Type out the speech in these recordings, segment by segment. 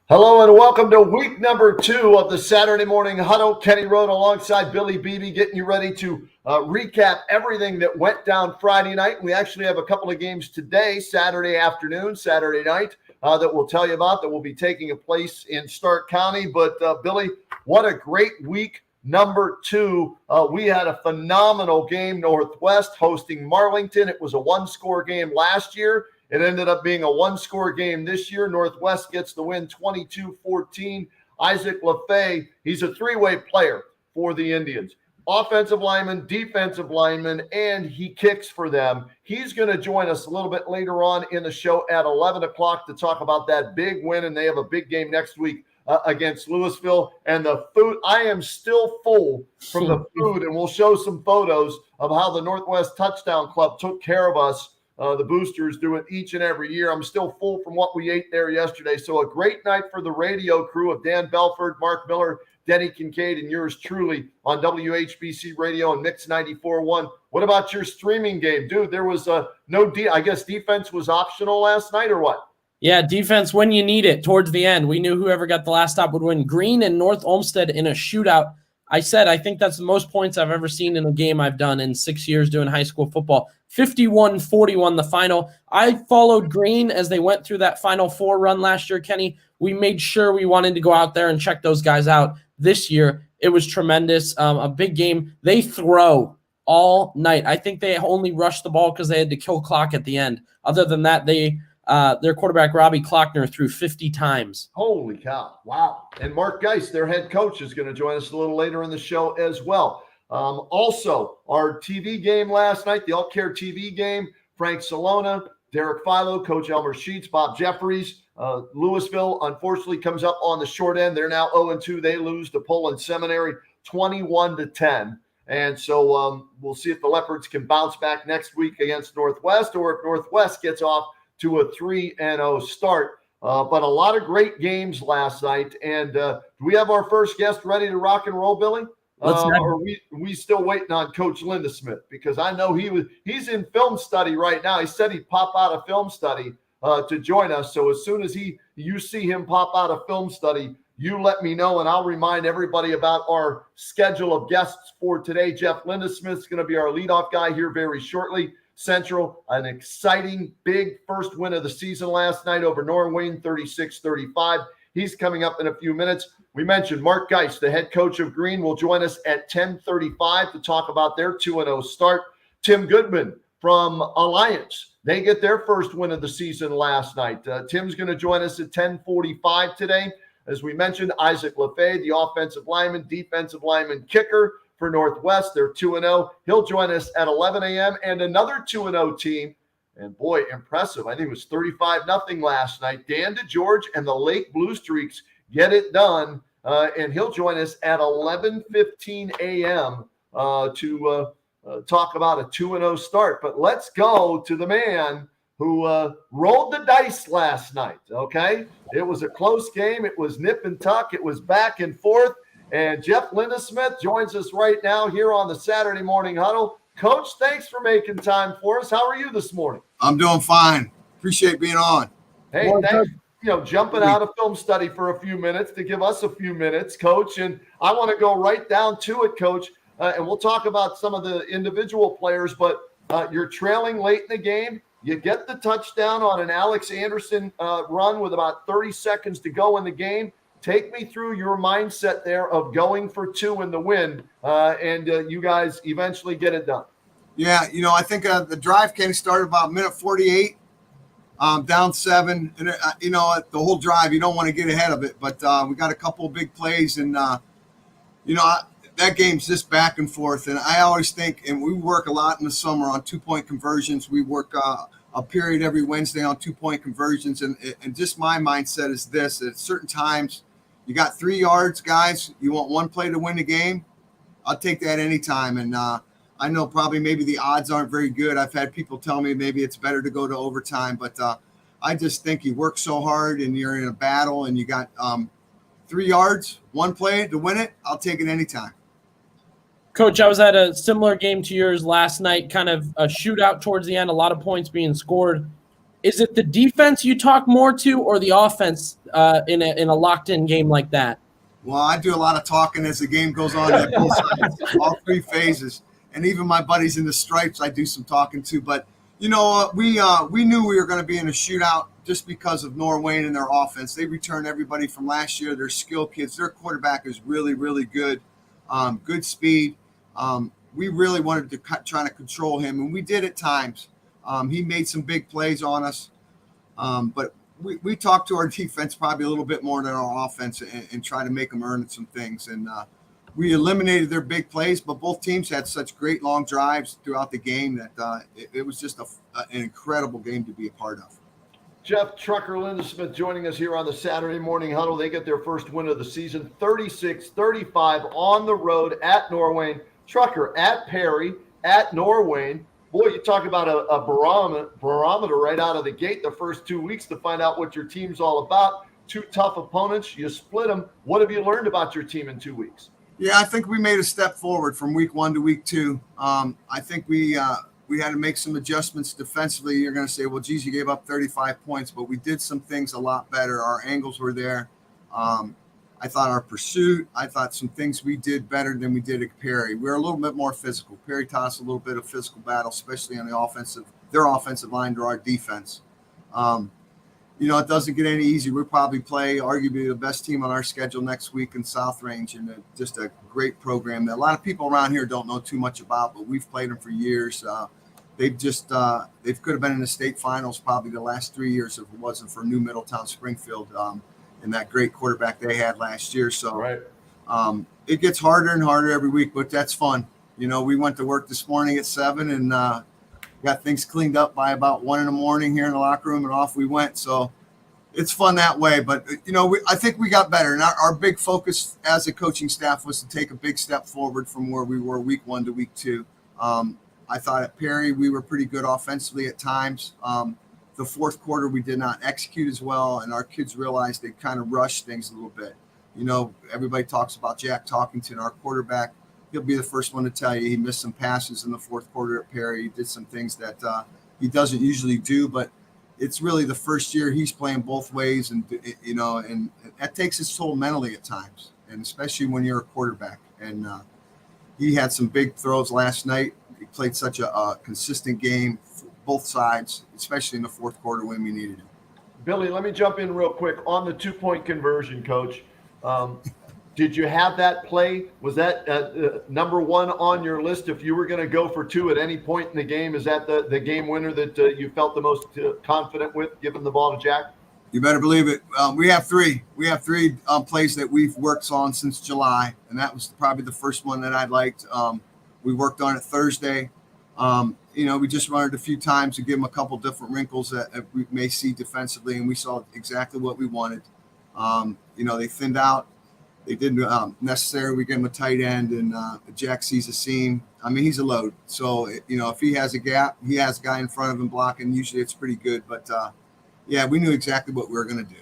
Hello and welcome to week number 2 of the Saturday Morning Huddle. Kenny Road alongside Billy Beebe getting you ready to recap everything that went down Friday night. We actually have a couple of games today, Saturday afternoon, Saturday night, that we'll tell you about that will be taking place in Stark County. But Billy, what a great week number 2. We had a phenomenal game, Northwest hosting Marlington. It was a one-score game last year. It ended up being a one-score game this year. Northwest gets the win 22-14. Isaac LaFay, he's a three-way player for the Indians. Offensive lineman, defensive lineman, and he kicks for them. He's going to join us a little bit later on in the show at 11 o'clock to talk about that big win, and they have a big game next week against Louisville. And the food, I am still full from the food, and we'll show some photos of how the Northwest Touchdown Club took care of us. The boosters do it each and every year. I'm still full from what we ate there yesterday. So a great night for the radio crew of Dan Belford, Mark Miller, Denny Kincaid, and yours truly on WHBC Radio and Mix 94.1. What about your streaming game? Dude, there was I guess defense was optional last night or what? Yeah, defense when you need it towards the end. We knew whoever got the last stop would win. Green and North Olmsted in a shootout. I think that's the most points I've ever seen in a game I've done in 6 years doing high school football. 51-41 the final. I followed Green as they went through that Final Four run last year, Kenny. We made sure we wanted to go out there and check those guys out this year. It was tremendous. A big game. They throw all night. I think they only rushed the ball because they had to kill clock at the end. Other than that, their quarterback, Robbie Klockner, threw 50 times. Holy cow. Wow. And Mark Geist, their head coach, is going to join us a little later in the show as well. Also, our TV game last night, the Alt Care TV game, Frank Salona, Derek Philo, Coach Elmer Sheets, Bob Jeffries. Louisville, unfortunately, comes up on the short end. They're now 0-2. They lose to Poland Seminary 21-10. And so we'll see if the Leopards can bounce back next week against Northwest, or if Northwest gets off to a 3-0 start. But a lot of great games last night. And do we have our first guest ready to rock and roll, Billy? Or are we still waiting on Coach Linda Smith? Because I know he's in film study right now. He said he'd pop out of film study to join us. So as soon as you see him pop out of film study, you let me know, and I'll remind everybody about our schedule of guests for today. Jeff Linda Smith's going to be our leadoff guy here very shortly. Central, an exciting big first win of the season last night over Norwayne, 36-35. He's coming up in a few minutes. We mentioned Mark Geist, the head coach of Green, will join us at 10:35 to talk about their 2-0 start. Tim Goodman from Alliance, they get their first win of the season last night. Tim's going to join us at 10:45 today. As we mentioned, Isaac LaFay, the offensive lineman, defensive lineman, kicker for Northwest. They're 2-0. He'll join us at 11 a.m. And another 2-0 team, and boy, impressive. I think it was 35-0 last night. Dan DeGeorge and the Lake Blue Streaks get it done, and he'll join us at 11:15 a.m. To talk about a 2-0 start. But let's go to the man who rolled the dice last night, okay? It was a close game. It was nip and tuck. It was back and forth. And Jeff Linda Smith joins us right now here on the Saturday Morning Huddle. Coach, thanks for making time for us. How are you this morning? I'm doing fine. Appreciate being on. Hey, thanks. Jumping out of film study for a few minutes to give us a few minutes, Coach. And I want to go right down to it, Coach. And we'll talk about some of the individual players, but you're trailing late in the game. You get the touchdown on an Alex Anderson run with about 30 seconds to go in the game. Take me through your mindset there of going for 2 in the win, and you guys eventually get it done. Yeah, I think the drive came started about minute 48, down 7. And, the whole drive, you don't want to get ahead of it. But we got a couple of big plays, and, that game's just back and forth. And I always think, and we work a lot in the summer on 2-point conversions. We work a period every Wednesday on 2-point conversions. And just my mindset is this: at certain times, you got 3 yards, guys. You want one play to win the game? I'll take that anytime. And I know probably maybe the odds aren't very good. I've had people tell me maybe it's better to go to overtime. But I just think you work so hard and you're in a battle and you got 3 yards, one play to win it. I'll take it anytime. Coach, I was at a similar game to yours last night, kind of a shootout towards the end, a lot of points being scored. Is it the defense you talk more to, or the offense in a locked-in game like that? Well, I do a lot of talking as the game goes on at both sides, all three phases, and even my buddies in the stripes, I do some talking to. But we knew we were going to be in a shootout just because of Norway and their offense. They returned everybody from last year. They're skilled kids. Their quarterback is really, really good, good speed. We really wanted to try to control him, and we did at times. He made some big plays on us, but we talked to our defense probably a little bit more than our offense and try to make them earn some things. And we eliminated their big plays, but both teams had such great long drives throughout the game that it was just an incredible game to be a part of. Jeff Trucker Lindesmith joining us here on the Saturday Morning Huddle. They get their first win of the season, 36-35 on the road at Norway. Trucker at Perry, at Norway. Boy, you talk about a barometer right out of the gate the first 2 weeks to find out what your team's all about. Two tough opponents. You split them. What have you learned about your team in 2 weeks? Yeah, I think we made a step forward from week 1 to week 2. I think we had to make some adjustments defensively. You're going to say, well, geez, you gave up 35 points, but we did some things a lot better. Our angles were there. I thought our pursuit, I thought some things we did better than we did at Perry. We were a little bit more physical. Perry taught us a little bit of physical battle, especially on their offensive line to our defense. It doesn't get any easier. We'll probably play arguably the best team on our schedule next week in South Range, and just a great program that a lot of people around here don't know too much about, but we've played them for years. They could have been in the state finals probably the last 3 years if it wasn't for New Middletown Springfield. And that great quarterback they had last year. So right. It gets harder and harder every week, but that's fun. We went to work this morning at 7 and got things cleaned up by about 1 a.m. here in the locker room, and off we went. So it's fun that way. But, I think we got better. And our big focus as a coaching staff was to take a big step forward from where we were week 1 to week 2. I thought at Perry we were pretty good offensively at times. The fourth quarter, we did not execute as well, and our kids realized they kind of rushed things a little bit. Everybody talks about Jack Talkington, our quarterback. He'll be the first one to tell you he missed some passes in the fourth quarter at Perry. He did some things that he doesn't usually do, but it's really the first year he's playing both ways, and that takes its toll mentally at times, and especially when you're a quarterback. And he had some big throws last night. He played such a consistent game. Both sides, especially in the fourth quarter when we needed him. Billy, let me jump in real quick on the 2-point conversion, Coach. Did you have that play? Was that number one on your list? If you were going to go for 2 at any point in the game, is that the game winner that you felt the most confident with, giving the ball to Jack? You better believe it. We have 3. We have 3 plays that we've worked on since July, and that was probably the first one that I liked. We worked on it Thursday. We just run it a few times to give them a couple different wrinkles that we may see defensively, and we saw exactly what we wanted. They thinned out. They didn't necessarily. We gave him a tight end, and Jack sees a seam. I mean, he's a load. So, if he has a gap, he has a guy in front of him blocking. Usually it's pretty good. But, we knew exactly what we were going to do.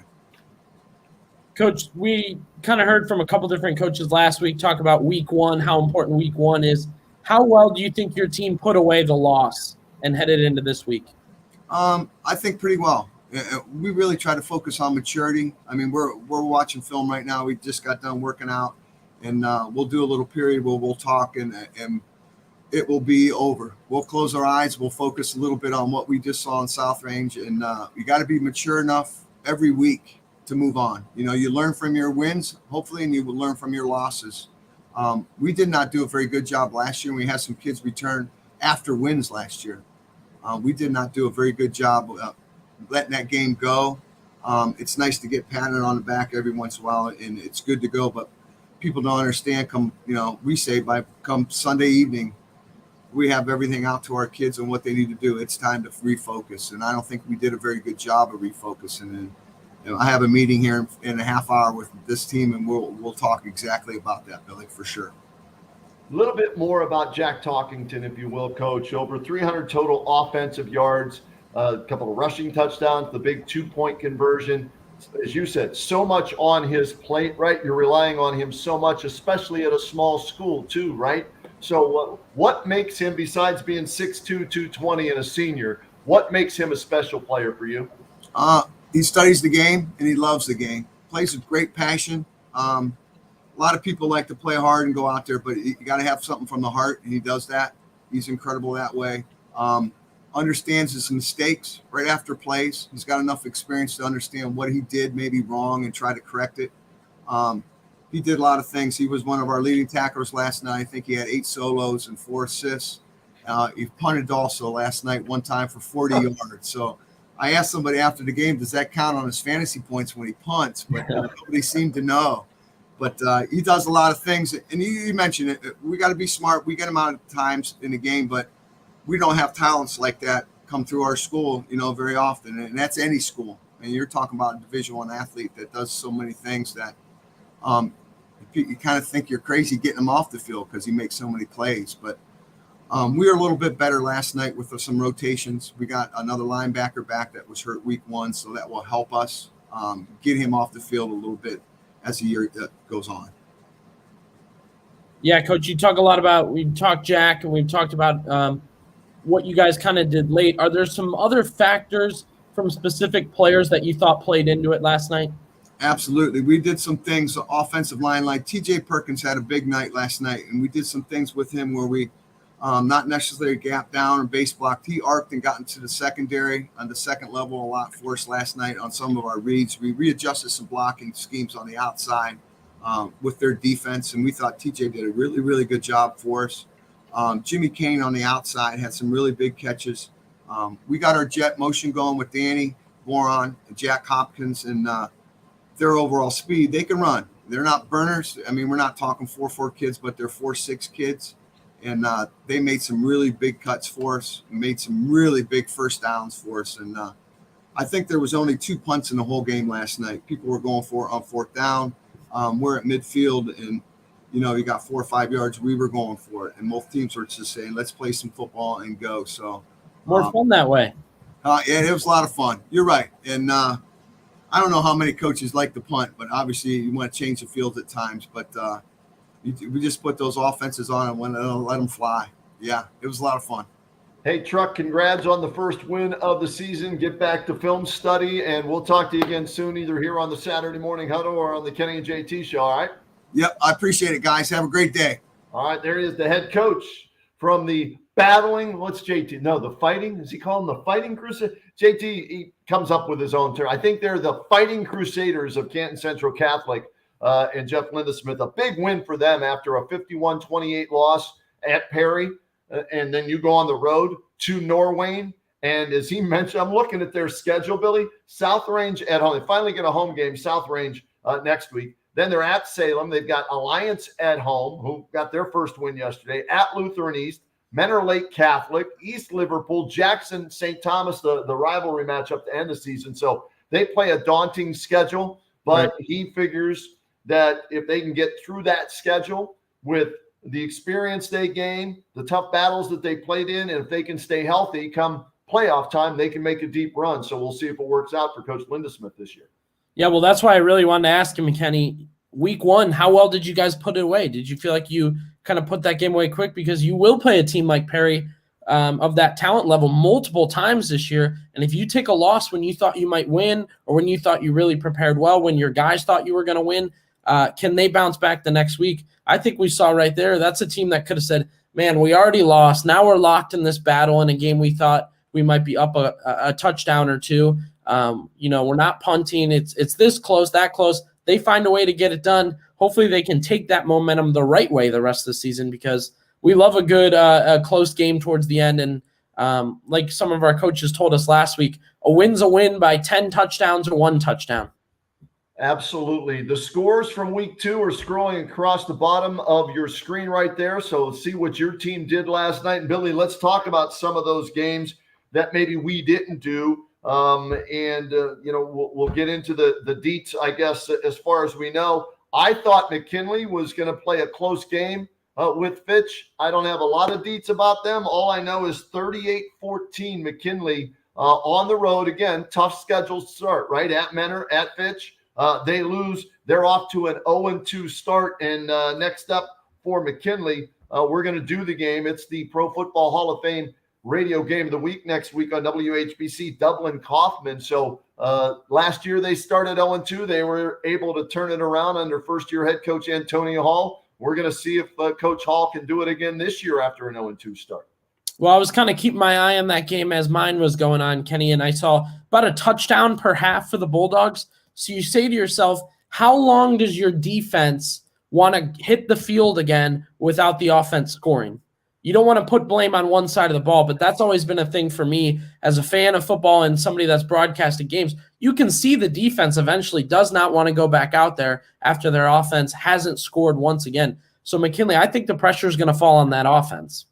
Coach, we kind of heard from a couple different coaches last week talk about week 1, how important week 1 is. How well do you think your team put away the loss and headed into this week? I think pretty well. We really try to focus on maturity. I mean, we're watching film right now. We just got done working out, and we'll do a little period where we'll talk, and it will be over. We'll close our eyes. We'll focus a little bit on what we just saw in South Range, and you got to be mature enough every week to move on. You learn from your wins, hopefully, and you will learn from your losses. We did not do a very good job last year. We had some kids return after wins last year. We did not do a very good job letting that game go. It's nice to get patted on the back every once in a while, and it's good to go. But people don't understand. We say come Sunday evening, we have everything out to our kids on what they need to do. It's time to refocus, and I don't think we did a very good job of refocusing. And I have a meeting here in a half hour with this team, and we'll talk exactly about that, Billy, for sure. A little bit more about Jack Talkington, if you will, Coach. Over 300 total offensive yards, a couple of rushing touchdowns, the big 2-point conversion. As you said, so much on his plate, right? You're relying on him so much, especially at a small school too, right? So what makes him, besides being 6'2", 220 and a senior, What makes him a special player for you? He studies the game and he loves the game. Plays with great passion. A lot of people like to play hard and go out there, but you got to have something from the heart, and he does that. He's incredible that way. Understands his mistakes right after plays. He's got enough experience to understand what he did maybe wrong and try to correct it. He did a lot of things. He was one of our leading tacklers last night. I think he had 8 solos and 4 assists. He punted also last night one time for 40 yards. So I asked somebody after the game, does that count on his fantasy points when he punts? But nobody seemed to know. But he does a lot of things. And you mentioned it. We got to be smart. We get him out of times in the game, but we don't have talents like that come through our school, very often. And that's any school. And you're talking about a Division I athlete that does so many things that you kind of think you're crazy getting him off the field because he makes so many plays. But we were a little bit better last night with some rotations. We got another linebacker back that was hurt week 1, so that will help us get him off the field a little bit as the year goes on. Yeah, Coach, you talk a lot about, we've talked Jack and we've talked about what you guys kind of did late. Are there some other factors from specific players that you thought played into it last night? Absolutely. We did some things, offensive line, like TJ Perkins had a big night last night, and we did some things with him where we not necessarily gap down or base blocked. He arced and got into the secondary on the second level a lot for us last night on some of our reads. We readjusted some blocking schemes on the outside with their defense, and we thought TJ did a really, really good job for us. Jimmy Kane on the outside had some really big catches. We got our jet motion going with Danny Boron, Jack Hopkins, and their overall speed. They can run. They're not burners. I mean, we're not talking 4.4 kids, but they're 4.6 kids. And they made some really big cuts for us, made some really big first downs for us. And I think there was only 2 punts in the whole game last night. People were going for on 4th down. We're at midfield, and, you got 4 or 5 yards. We were going for it. And both teams were just saying, let's play some football and go. So more fun that way. Yeah, it was a lot of fun. You're right. And I don't know how many coaches like to punt, but obviously you want to change the field at times. But we just put those offenses on and let them fly. Yeah, it was a lot of fun. Hey, Truck, congrats on the first win of the season. Get back to film study, and we'll talk to you again soon, either here on the Saturday Morning Huddle or on the Kenny and JT show, all right? Yep, I appreciate it, guys. Have a great day. All right, there he is, the head coach from the battling, what's JT? No, the fighting. Is he calling them the Fighting Crusade? JT, he comes up with his own term. I think they're the Fighting Crusaders of Canton Central Catholic and Jeff Lindesmith. A big win for them after a 51-28 loss at Perry. And then you go on the road to Norwayne. And as he mentioned, I'm looking at their schedule, Billy. South Range at home. They finally get a home game, South Range, next week. Then they're at Salem. They've got Alliance at home, who got their first win yesterday, at Lutheran East, Menor Lake Catholic, East Liverpool, Jackson, St. Thomas, the rivalry matchup to end the season. So they play a daunting schedule, but he figures that if they can get through that schedule with the experience they gain, the tough battles that they played in, and if they can stay healthy come playoff time, they can make a deep run. So we'll see if it works out for Coach Lindesmith this year. Yeah, well, that's why I really wanted to ask him, Kenny. Week 1, how well did you guys put it away? Did you feel like you kind of put that game away quick? Because you will play a team like Perry of that talent level multiple times this year. And if you take a loss when you thought you might win, or when you thought you really prepared well, when your guys thought you were going to win, can they bounce back the next week? I think we saw right there, that's a team that could have said, man, we already lost. Now we're locked in this battle in a game we thought we might be up a touchdown or two. We're not punting. It's this close, that close. They find a way to get it done. Hopefully they can take that momentum the right way the rest of the season, because we love a good a close game towards the end. And like some of our coaches told us last week, a win's a win by 10 touchdowns or 1 touchdown. Absolutely. The scores from week 2 are scrolling across the bottom of your screen right there. So see what your team did last night. And Billy, let's talk about some of those games that maybe we didn't do. We'll get into the deets, I guess, as far as we know. I thought McKinley was going to play a close game with Fitch. I don't have a lot of deets about them. All I know is 38-14 McKinley on the road. Again, tough schedule to start, right? At Menor, at Fitch. They lose. They're off to an 0-2 start. And next up for McKinley, we're going to do the game. It's the Pro Football Hall of Fame radio game of the week next week on WHBC, Dublin Kaufman. So last year they started 0-2. They were able to turn it around under first-year head coach Antonio Hall. We're going to see if Coach Hall can do it again this year after an 0-2 start. Well, I was kind of keeping my eye on that game as mine was going on, Kenny, and I saw about a touchdown per half for the Bulldogs. So you say to yourself, how long does your defense want to hit the field again without the offense scoring? You don't want to put blame on one side of the ball, but that's always been a thing for me as a fan of football and somebody that's broadcasted games. You can see the defense eventually does not want to go back out there after their offense hasn't scored once again. So McKinley, I think the pressure is going to fall on that offense.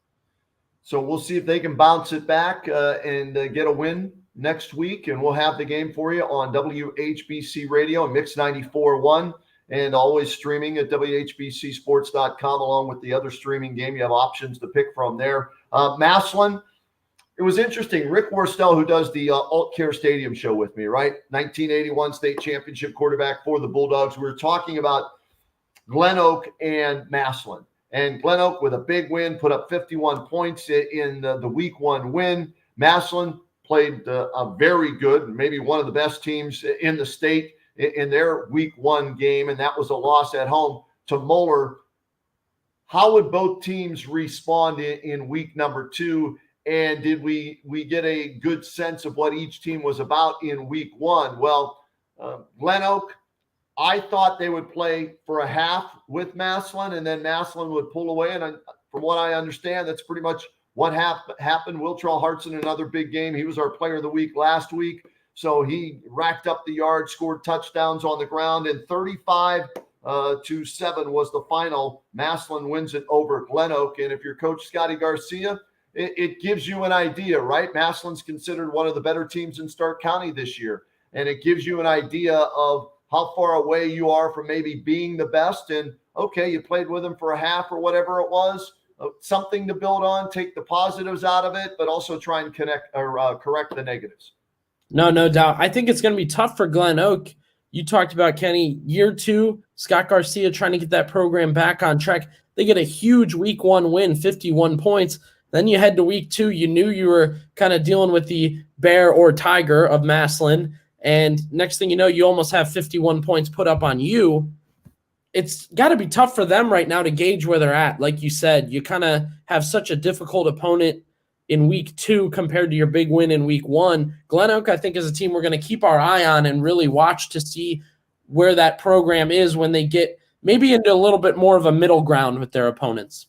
So we'll see if they can bounce it back and get a win next week, and we'll have the game for you on WHBC Radio and Mix 94.1. And always streaming at WHBCsports.com along with the other streaming game. You have options to pick from there. Massillon, it was interesting. Rick Worstel, who does the Alt Care Stadium show with me, right? 1981 state championship quarterback for the Bulldogs. We were talking about Glen Oak and Massillon. And Glen Oak with a big win, put up 51 points in the week one win. Massillon played a very good, maybe one of the best teams in the state in their week one game, and that was a loss at home to Moeller. How would both teams respond in week number two? And did we get a good sense of what each team was about in week one? Well, Glen Oak, I thought they would play for a half with Massillon, and then Massillon would pull away. And from what I understand, that's pretty much what happened. Wiltrell Hartson, another big game. He was our player of the week last week. So he racked up the yards, scored touchdowns on the ground, and 35-7 was the final. Massillon wins it over Glen Oak. And if you're Coach Scotty Garcia, it gives you an idea, right? Massillon's considered one of the better teams in Stark County this year. And it gives you an idea of how far away you are from maybe being the best. And, okay, you played with them for a half or whatever it was. Something to build on, take the positives out of it, but also try and correct the negatives. No doubt. I think it's going to be tough for Glen Oak. You talked about, Kenny, year two, Scott Garcia trying to get that program back on track. They get a huge week one win, 51 points. Then you head to week two. You knew you were kind of dealing with the bear or tiger of Massillon. And next thing you know, you almost have 51 points put up on you. It's got to be tough for them right now to gauge where they're at. Like you said, you kind of have such a difficult opponent in week two compared to your big win in week one. Glen Oak, I think, is a team we're going to keep our eye on and really watch to see where that program is when they get maybe into a little bit more of a middle ground with their opponents.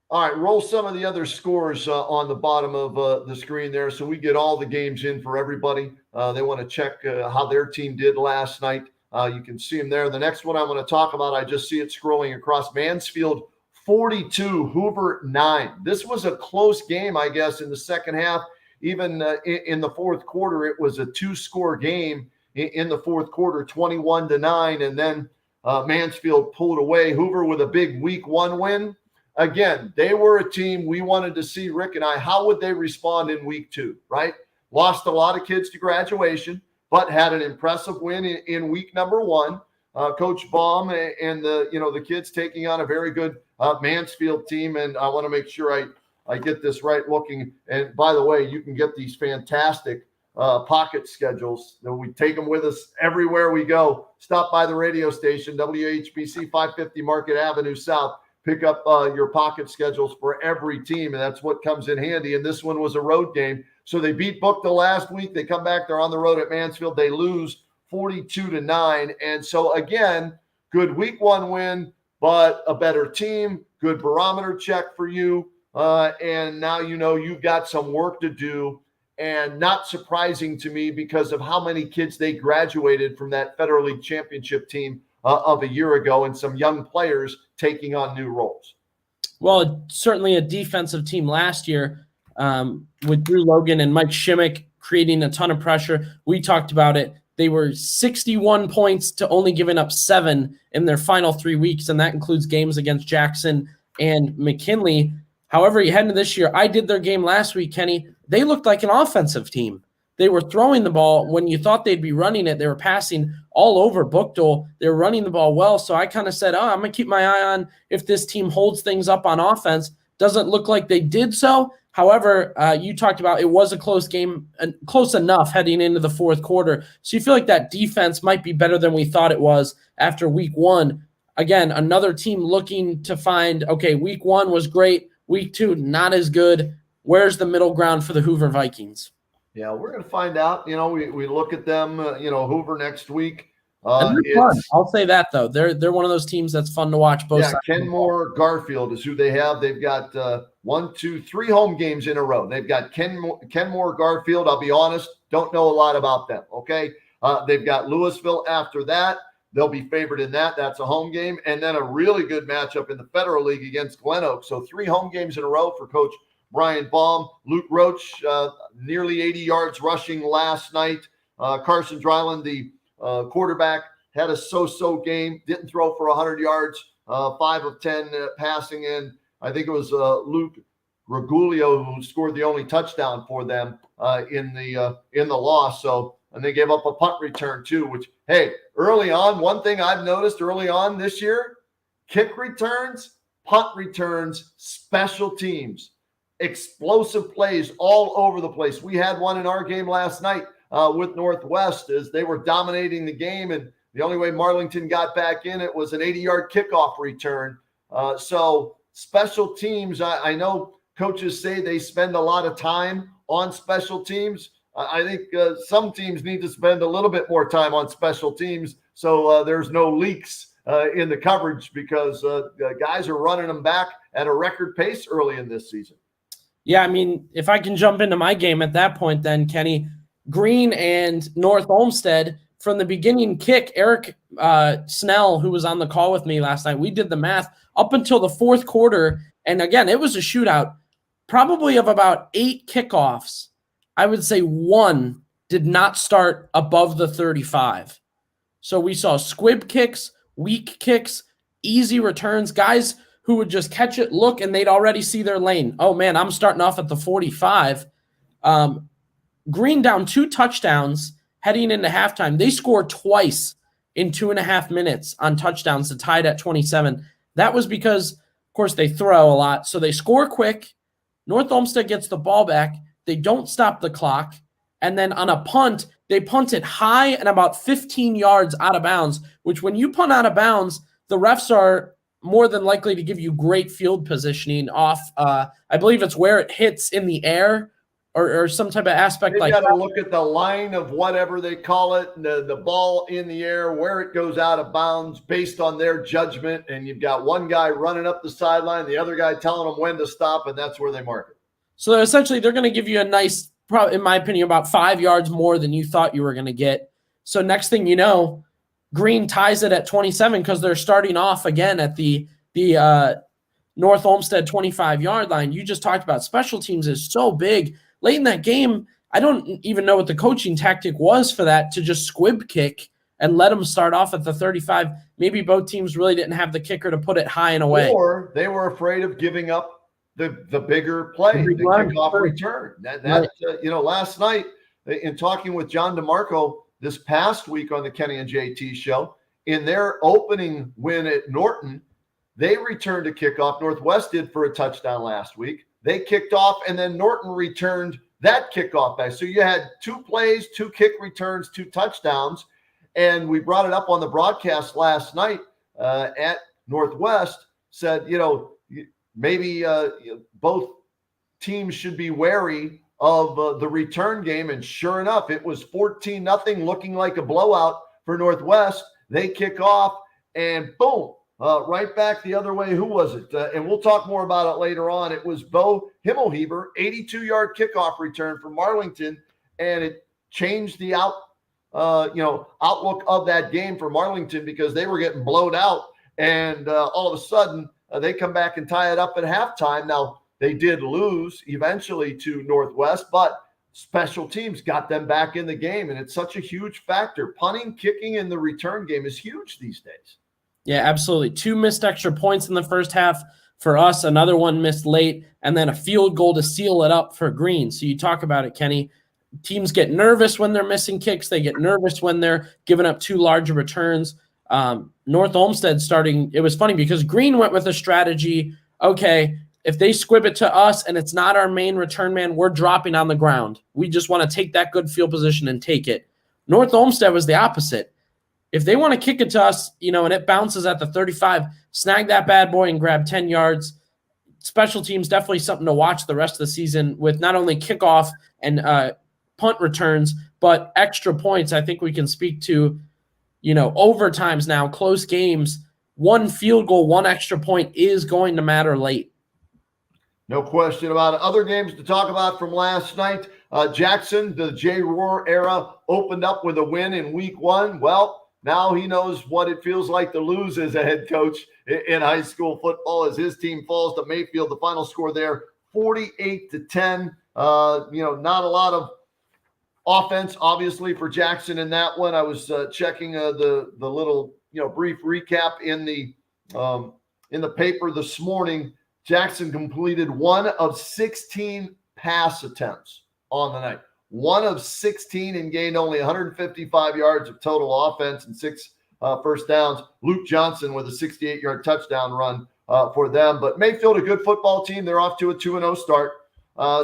All right, roll some of the other scores on the bottom of the screen there so we get all the games in for everybody. They want to check how their team did last night. You can see them there. The next one I want to talk about, I just see it scrolling across. Mansfield 42, Hoover 9. This was a close game, I guess, in the second half. Even in the fourth quarter, it was a two-score game in the fourth quarter, 21-9, and then Mansfield pulled away. Hoover with a big week one win. Again, they were a team we wanted to see, Rick and I, how would they respond in week two, right? Lost a lot of kids to graduation, but had an impressive win in week number one. Coach Baum and the kids taking on a very good Mansfield team, and I want to make sure I get this right looking. And by the way, you can get these fantastic pocket schedules. We take them with us everywhere we go. Stop by the radio station, WHBC 550 Market Avenue South. Pick up your pocket schedules for every team, and that's what comes in handy. And this one was a road game. So they beat Bookta last week. They come back. They're on the road at Mansfield. They lose 42-9. And so, again, good week one win, but a better team, good barometer check for you. And now you know you've got some work to do, and not surprising to me because of how many kids they graduated from that Federal League Championship team of a year ago, and some young players taking on new roles. Well, certainly a defensive team last year with Drew Logan and Mike Shimmick creating a ton of pressure. We talked about it. They were 61 points to only giving up 7 in their final 3 weeks, and that includes games against Jackson and McKinley. However, you head into this year, I did their game last week, Kenny. They looked like an offensive team. They were throwing the ball when you thought they'd be running it. They were passing all over Bookdale. They were running the ball well. So I kind of said, I'm going to keep my eye on if this team holds things up on offense. Doesn't look like they did so. However, you talked about it was a close game, close enough heading into the fourth quarter. So you feel like that defense might be better than we thought it was after week one. Again, another team looking to find, okay, week one was great. Week two, not as good. Where's the middle ground for the Hoover Vikings? Yeah, we're going to find out. We look at them, Hoover next week. And they're fun. I'll say that, though. They're one of those teams that's fun to watch. Both sides. Kenmore Garfield is who they have. They've got 3 home games in a row. They've got Kenmore Garfield. I'll be honest, don't know a lot about them, okay? They've got Louisville after that. They'll be favored in that. That's a home game. And then a really good matchup in the Federal League against Glen Oak. So 3 home games in a row for Coach Brian Baum. Luke Roach, nearly 80 yards rushing last night. Carson Dryland, the quarterback, had a so-so game, didn't throw for 100 yards, 5 of 10 passing in. I think it was Luke Regulio who scored the only touchdown for them in the loss. So, and they gave up a punt return too, which, hey, early on, one thing I've noticed early on this year, kick returns, punt returns, special teams, explosive plays all over the place. We had one in our game last night with Northwest as they were dominating the game, and the only way Marlington got back in it was an 80-yard kickoff return. So special teams, I know coaches say they spend a lot of time on special teams. I think some teams need to spend a little bit more time on special teams so there's no leaks in the coverage because guys are running them back at a record pace early in this season. Yeah, I mean, if I can jump into my game at that point then, Kenny, Green and North Olmsted, from the beginning kick, Eric Snell, who was on the call with me last night, we did the math up until the fourth quarter. And again, it was a shootout, probably of about 8 kickoffs. I would say 1 did not start above the 35. So we saw squib kicks, weak kicks, easy returns, guys who would just catch it, look, and they'd already see their lane. Oh, man, I'm starting off at the 45. Green down 2 touchdowns heading into halftime. They scored twice in 2.5 minutes on touchdowns to tie it at 27. That was because, of course, they throw a lot. So they score quick. North Olmsted gets the ball back. They don't stop the clock. And then on a punt, they punt it high and about 15 yards out of bounds, which when you punt out of bounds, the refs are more than likely to give you great field positioning off. I believe it's where it hits in the air or some type of aspect. They've like got to look at the line of whatever they call it, the ball in the air, where it goes out of bounds based on their judgment. And you've got one guy running up the sideline, the other guy telling them when to stop, and that's where they mark it. So essentially they're going to give you a nice, probably in my opinion, about 5 yards more than you thought you were going to get. So next thing you know, Green ties it at 27 because they're starting off again at the North Olmsted 25-yard line. You just talked about special teams is so big. Late in that game, I don't even know what the coaching tactic was for that, to just squib kick and let them start off at the 35. Maybe both teams really didn't have the kicker to put it high and away. Or they were afraid of giving up the bigger play, the kickoff return. Last night in talking with John DeMarco this past week on the Kenny and JT show, in their opening win at Norton, they returned a kickoff. Northwest did for a touchdown last week. They kicked off, and then Norton returned that kickoff back. So you had 2 plays, 2 kick returns, 2 touchdowns. And we brought it up on the broadcast last night at Northwest, said, maybe both teams should be wary of the return game. And sure enough, it was 14-0, looking like a blowout for Northwest. They kick off, and boom. Right back the other way. Who was it? And we'll talk more about it later on. It was Bo Himmelheber, 82-yard kickoff return from Marlington, and it changed the outlook of that game for Marlington because they were getting blowed out, and all of a sudden they come back and tie it up at halftime. Now they did lose eventually to Northwest, but special teams got them back in the game, and it's such a huge factor. Punting, kicking, and the return game is huge these days. Yeah, absolutely. 2 missed extra points in the first half for us, another one missed late, and then a field goal to seal it up for Green. So you talk about it, Kenny. Teams get nervous when they're missing kicks. They get nervous when they're giving up 2 larger returns. North Olmsted starting – it was funny because Green went with a strategy, okay, if they squib it to us and it's not our main return man, we're dropping on the ground. We just want to take that good field position and take it. North Olmsted was the opposite. If they want to kick it to us, and it bounces at the 35, snag that bad boy and grab 10 yards. Special teams, definitely something to watch the rest of the season with not only kickoff and punt returns, but extra points. I think we can speak to, overtimes now, close games. One field goal, one extra point is going to matter late. No question about it. Other games to talk about from last night. Jackson, the J. Roar era, opened up with a win in week 1. Well, now he knows what it feels like to lose as a head coach in high school football as his team falls to Mayfield. The final score there, 48-10. Not a lot of offense, obviously, for Jackson in that one. I was checking the little brief recap in the paper this morning. Jackson completed 1 of 16 pass attempts on the night. 1 of 16 and gained only 155 yards of total offense and 6 first downs. Luke Johnson with a 68-yard touchdown run for them. But Mayfield, a good football team. They're off to a 2-0 start.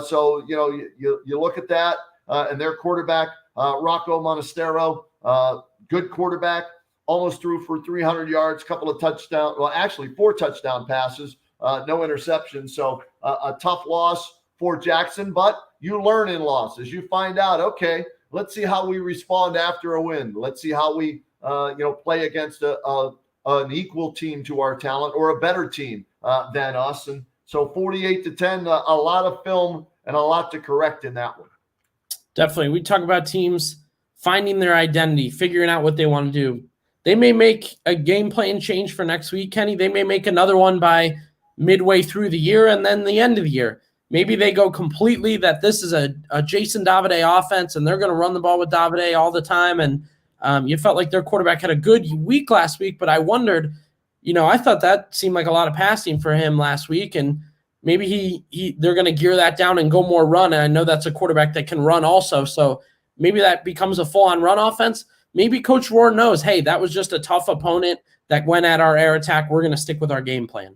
So you look at that and their quarterback, Rocco Monastero, good quarterback, almost threw for 300 yards, couple of touchdowns. Well, actually 4 touchdown passes. No interceptions. So a tough loss for Jackson, but you learn in losses. You find out, okay, let's see how we respond after a win. Let's see how we, play against an equal team to our talent or a better team than us. And so 48-10, a lot of film and a lot to correct in that one. Definitely. We talk about teams finding their identity, figuring out what they want to do. They may make a game plan change for next week, Kenny. They may make another one by midway through the year and then the end of the year. Maybe they go completely that this is a Jason Davide offense and they're going to run the ball with Davide all the time. And you felt like their quarterback had a good week last week, but I wondered, I thought that seemed like a lot of passing for him last week. And maybe they're going to gear that down and go more run. And I know that's a quarterback that can run also. So maybe that becomes a full-on run offense. Maybe Coach Rohr knows, hey, that was just a tough opponent that went at our air attack. We're going to stick with our game plan.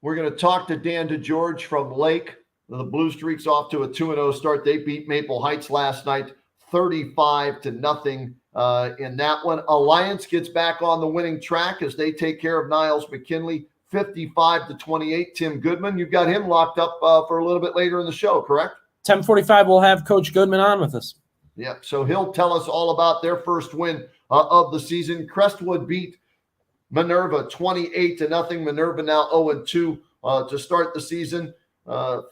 We're going to talk to Dan DeGeorge from Lake. The Blue Streaks off to a 2-0 start. They beat Maple Heights last night, 35-0 in that one. Alliance gets back on the winning track as they take care of Niles McKinley, 55-28. Tim Goodman, you've got him locked up for a little bit later in the show, correct? 10:45, we'll have Coach Goodman on with us. Yeah, so he'll tell us all about their first win of the season. Crestwood beat Minerva 28-0. Minerva now 0-2 to start the season.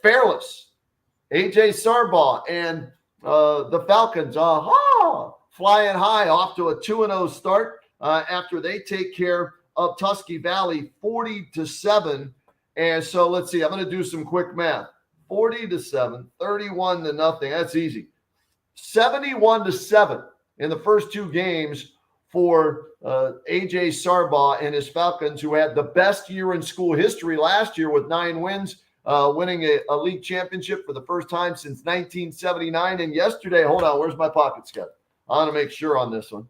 Fairless, AJ Sarbaugh, and the Falcons, flying high off to a 2-0 start after they take care of Tusky Valley 40-7. And so let's see, I'm going to do some quick math. 40-7, 31-0. That's easy. 71-7 in the first 2 games for AJ Sarbaugh and his Falcons, who had the best year in school history last year with 9 wins, winning a league championship for the first time since 1979. And yesterday, hold on, where's my pocket schedule? I want to make sure on this one.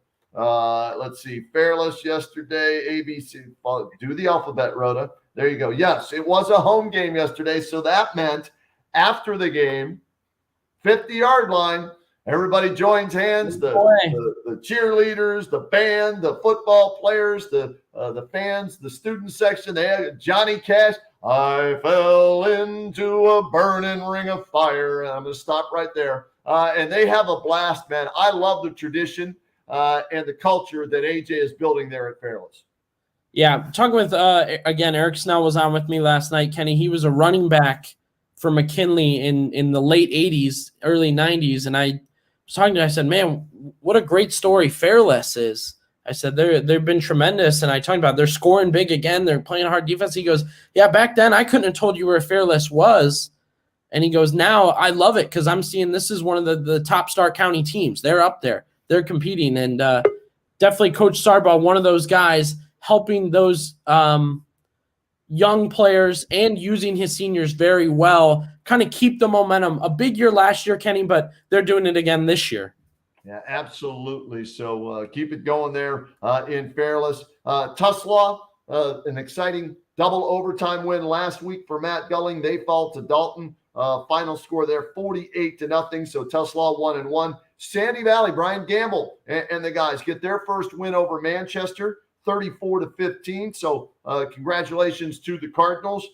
Let's see, Fairless yesterday, ABC. Do the alphabet, Rhoda. There you go. Yes, it was a home game yesterday, so that meant after the game, 50-yard line, everybody joins hands, the cheerleaders, the band, the football players, the fans, the student section. They had Johnny Cash. I fell into a burning ring of fire. I'm going to stop right there. And they have a blast, man. I love the tradition and the culture that AJ is building there at Fairless. Yeah, talking with, again, Eric Snell was on with me last night, Kenny. He was a running back for McKinley in the late 80s, early 90s, and I was talking to him, I said, man, what a great story Fairless is. I said, they've been tremendous, and I talked about they're scoring big again. They're playing hard defense. He goes, yeah, back then I couldn't have told you where Fairless was. And he goes, now I love it because I'm seeing this is one of the top Stark County teams. They're up there. They're competing. And definitely Coach Sarbaugh, one of those guys, helping those young players and using his seniors very well, kind of keep the momentum. A big year last year, Kenny, but they're doing it again this year. Yeah, absolutely. So keep it going there in Fairless. Tuslaw, an exciting Double overtime win last week for Matt Gulling. They fall to Dalton. Final score there, 48-0. So Tuslaw 1-1. Sandy Valley, Brian Gamble and the guys get their first win over Manchester, 34-15. So congratulations to the Cardinals.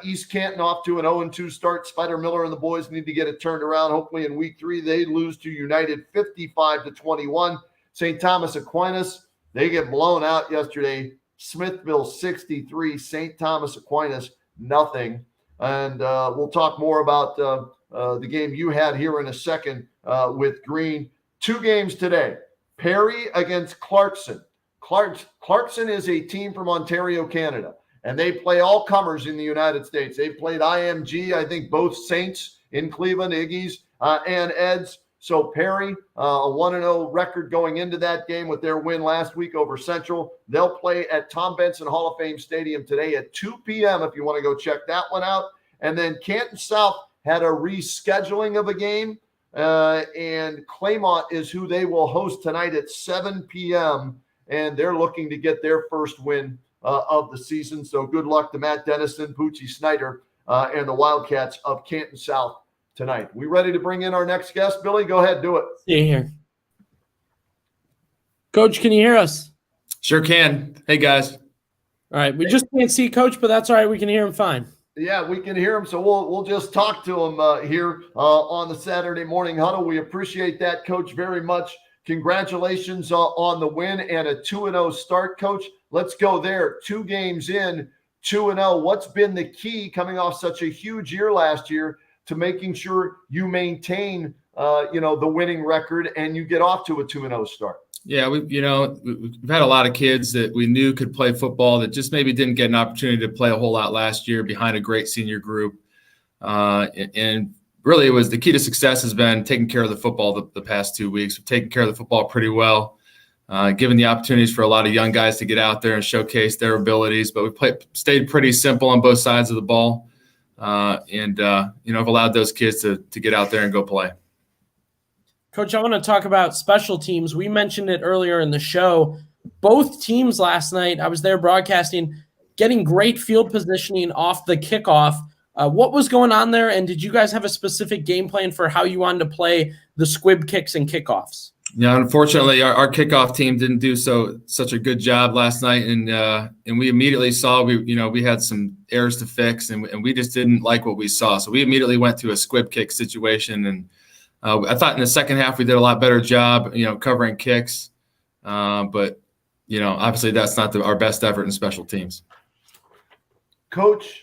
East Canton off to an 0-2 start. Spider Miller and the boys need to get it turned around. Hopefully in week 3, they lose to United 55-21. St. Thomas Aquinas, they get blown out yesterday. Smithville 63, St. Thomas Aquinas nothing. And we'll talk more about the game you had here in a second with Green. 2 games today. Perry against Clarkson. Clarkson is a team from Ontario, Canada, and they play all comers in the United States. They've played IMG, I think both Saints in Cleveland, Iggy's, and Ed's. So Perry, a 1-0 record going into that game with their win last week over Central. They'll play at Tom Benson Hall of Fame Stadium today at 2 p.m. if you want to go check that one out. And then Canton South had a rescheduling of a game, and Claymont is who they will host tonight at 7 p.m., and they're looking to get their first win of the season. So good luck to Matt Dennison, Poochie Snyder, and the Wildcats of Canton South tonight. We ready to bring in our next guest, Billy? Go ahead, do it. See you here. Coach, can you hear us? Sure can. Hey, guys. All right. We just can't see Coach, but that's all right. We can hear him fine. Yeah, we can hear him. So we'll just talk to him here on the Saturday morning huddle. We appreciate that, Coach, very much. Congratulations on the win and a 2-0 start, Coach. Let's go there. 2 games in, 2-0. What's been the key coming off such a huge year last year to making sure you maintain, the winning record and you get off to a 2-0 start? Yeah, we've had a lot of kids that we knew could play football that just maybe didn't get an opportunity to play a whole lot last year behind a great senior group. And really, it was the key to success has been taking care of the football the past 2 weeks. We've taken care of the football pretty well, given the opportunities for a lot of young guys to get out there and showcase their abilities. But we stayed pretty simple on both sides of the ball, and have allowed those kids to get out there and go play. Coach, I want to talk about special teams. We mentioned it earlier in the show. Both teams last night, I was there broadcasting, getting great field positioning off the kickoff. What was going on there, and did you guys have a specific game plan for how you wanted to play the squib kicks and kickoffs? Yeah, unfortunately, our kickoff team didn't do such a good job last night, and we immediately saw we had some errors to fix, and we just didn't like what we saw. So we immediately went to a squib kick situation, and I thought in the second half we did a lot better job, covering kicks, but obviously that's not our best effort in special teams. Coach,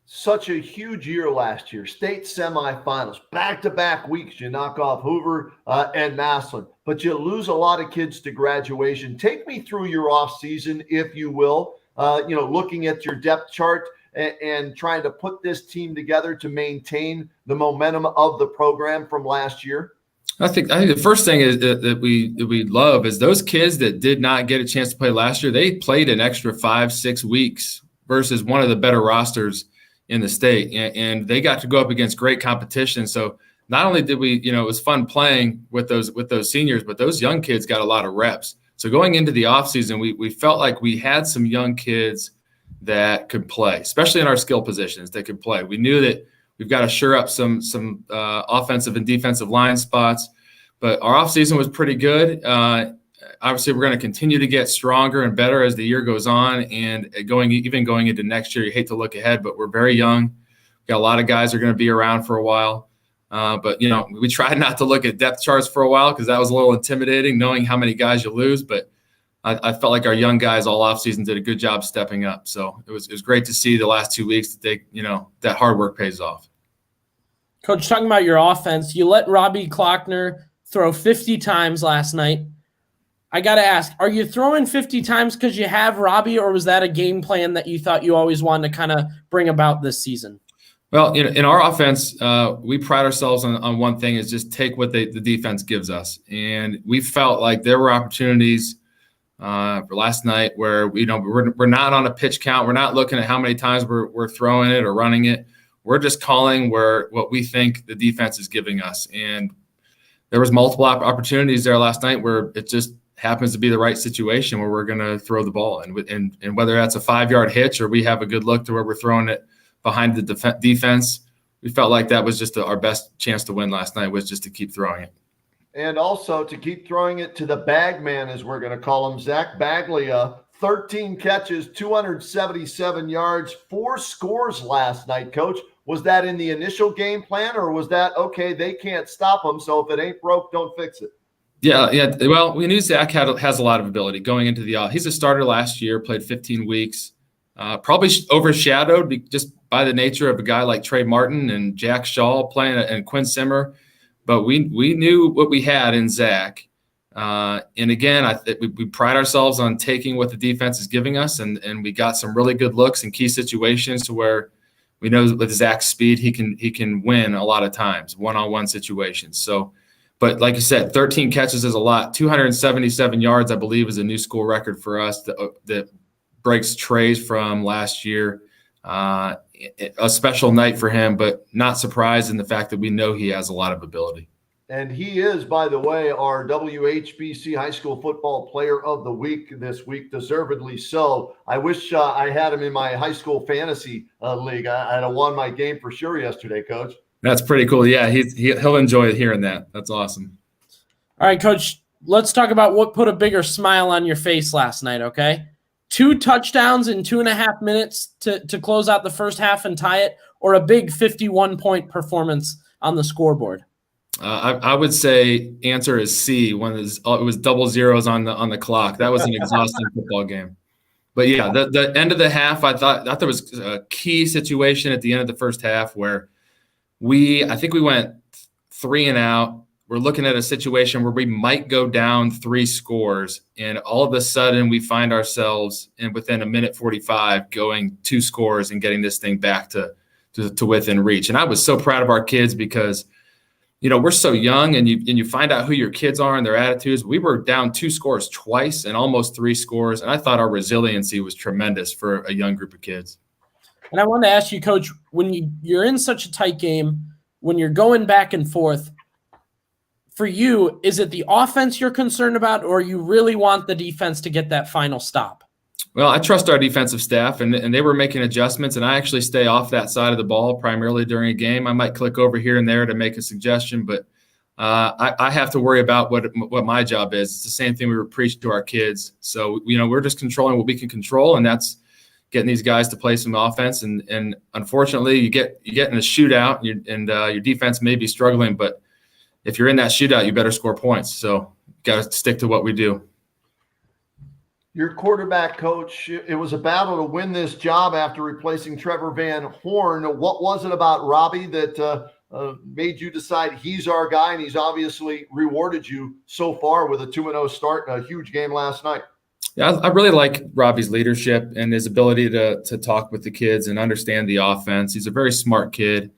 such a huge year last year. State semifinals, back-to-back weeks. You knock off Hoover and Massillon, but you lose a lot of kids to graduation. Take me through your off season, if you will. Looking at your depth chart and trying to put this team together to maintain the momentum of the program from last year. I think the first thing is that we love is those kids that did not get a chance to play last year. They played an extra 5-6 weeks versus one of the better rosters in the state, and they got to go up against great competition. So not only did we, it was fun playing with those seniors, but those young kids got a lot of reps. So going into the offseason, we felt like we had some young kids that could play, especially in our skill positions that could play. We knew that we've got to shore up some offensive and defensive line spots, but our offseason was pretty good. Obviously, we're going to continue to get stronger and better as the year goes on, and going into next year. You hate to look ahead, but we're very young. We've got a lot of guys who are going to be around for a while. But we tried not to look at depth charts for a while because that was a little intimidating, knowing how many guys you lose. But I felt like our young guys all offseason did a good job stepping up. So it was great to see the last 2 weeks that that hard work pays off. Coach, talking about your offense, you let Robbie Klockner throw 50 times last night. I got to ask, are you throwing 50 times because you have Robbie, or was that a game plan that you thought you always wanted to kind of bring about this season? Well, in our offense, we pride ourselves on one thing, is just take what the defense gives us. And we felt like there were opportunities for last night where we're not on a pitch count. We're not looking at how many times we're throwing it or running it. We're just calling what we think the defense is giving us. And there was multiple opportunities there last night where it just happens to be the right situation where we're going to throw the ball. And whether that's a 5-yard hitch or we have a good look to where we're throwing it behind the defense, we felt like that was just our best chance to win last night, was just to keep throwing it. And also to keep throwing it to the bag man, as we're going to call him, Zach Baglia, 13 catches, 277 yards, 4 scores last night, Coach. Was that in the initial game plan, or was that, okay, they can't stop him, so if it ain't broke, don't fix it? Yeah. Well, we knew Zach has a lot of ability going into the – he's a starter last year, played 15 weeks, probably overshadowed just by the nature of a guy like Trey Martin and Jack Shaw playing and Quinn Simmer. But we knew what we had in Zach. And again, we pride ourselves on taking what the defense is giving us, and we got some really good looks in key situations to where we know with Zach's speed, he can win a lot of times, one-on-one situations. So, but like you said, 13 catches is a lot. 277 yards, I believe, is a new school record for us that breaks Trey's from last year. A special night for him, but not surprised in the fact that we know he has a lot of ability. And he is, by the way, our WHBC High School Football Player of the Week this week, deservedly so. I wish I had him in my high school fantasy league. I'd have won my game for sure yesterday, Coach. That's pretty cool. Yeah, he'll enjoy hearing that. That's awesome. All right, Coach, let's talk about what put a bigger smile on your face last night, okay? 2 touchdowns in 2.5 minutes to close out the first half and tie it, or a big 51-point performance on the scoreboard? I would say answer is C. When it was double zeros on the clock. That was an exhausting football game. But yeah, the end of the half, I thought there was a key situation at the end of the first half where I think we went 3 and out. We're looking at a situation where we might go down 3 scores, and all of a sudden we find ourselves within a minute 45 going 2 scores and getting this thing back to within reach. And I was so proud of our kids because, you know, we're so young, and you find out who your kids are and their attitudes. We were down 2 scores twice and almost 3 scores, and I thought our resiliency was tremendous for a young group of kids. And I want to ask you, Coach, when you're in such a tight game, when you're going back and forth, for you, is it the offense you're concerned about, or you really want the defense to get that final stop? Well, I trust our defensive staff, and they were making adjustments, and I actually stay off that side of the ball primarily during a game. I might click over here and there to make a suggestion, but I have to worry about what my job is. It's the same thing we were preaching to our kids. So, you know, we're just controlling what we can control, and that's getting these guys to play some offense. And unfortunately, you get in a shootout, and your defense may be struggling, but if you're in that shootout, you better score points. So got to stick to what we do. Your quarterback, Coach, it was a battle to win this job after replacing Trevor Van Horn. What was it about Robbie that made you decide he's our guy, and he's obviously rewarded you so far with a 2-0 start and a huge game last night? Yeah, I really like Robbie's leadership and his ability to talk with the kids and understand the offense. He's a very smart kid.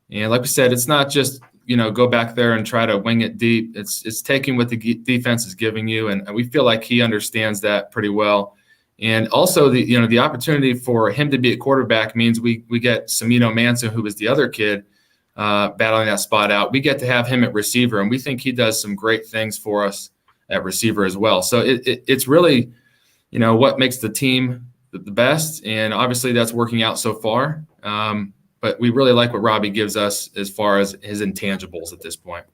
And like we said, it's not just, you know, go back there and try to wing it deep. It's taking what the defense is giving you, and we feel like he understands that pretty well. And also, the opportunity for him to be a quarterback means we get Samino Manson, who was the other kid battling that spot out. We get to have him at receiver, and we think he does some great things for us at receiver as well. So it's really, you know, what makes the team the best, and obviously that's working out so far. But we really like what Robbie gives us as far as his intangibles at this point.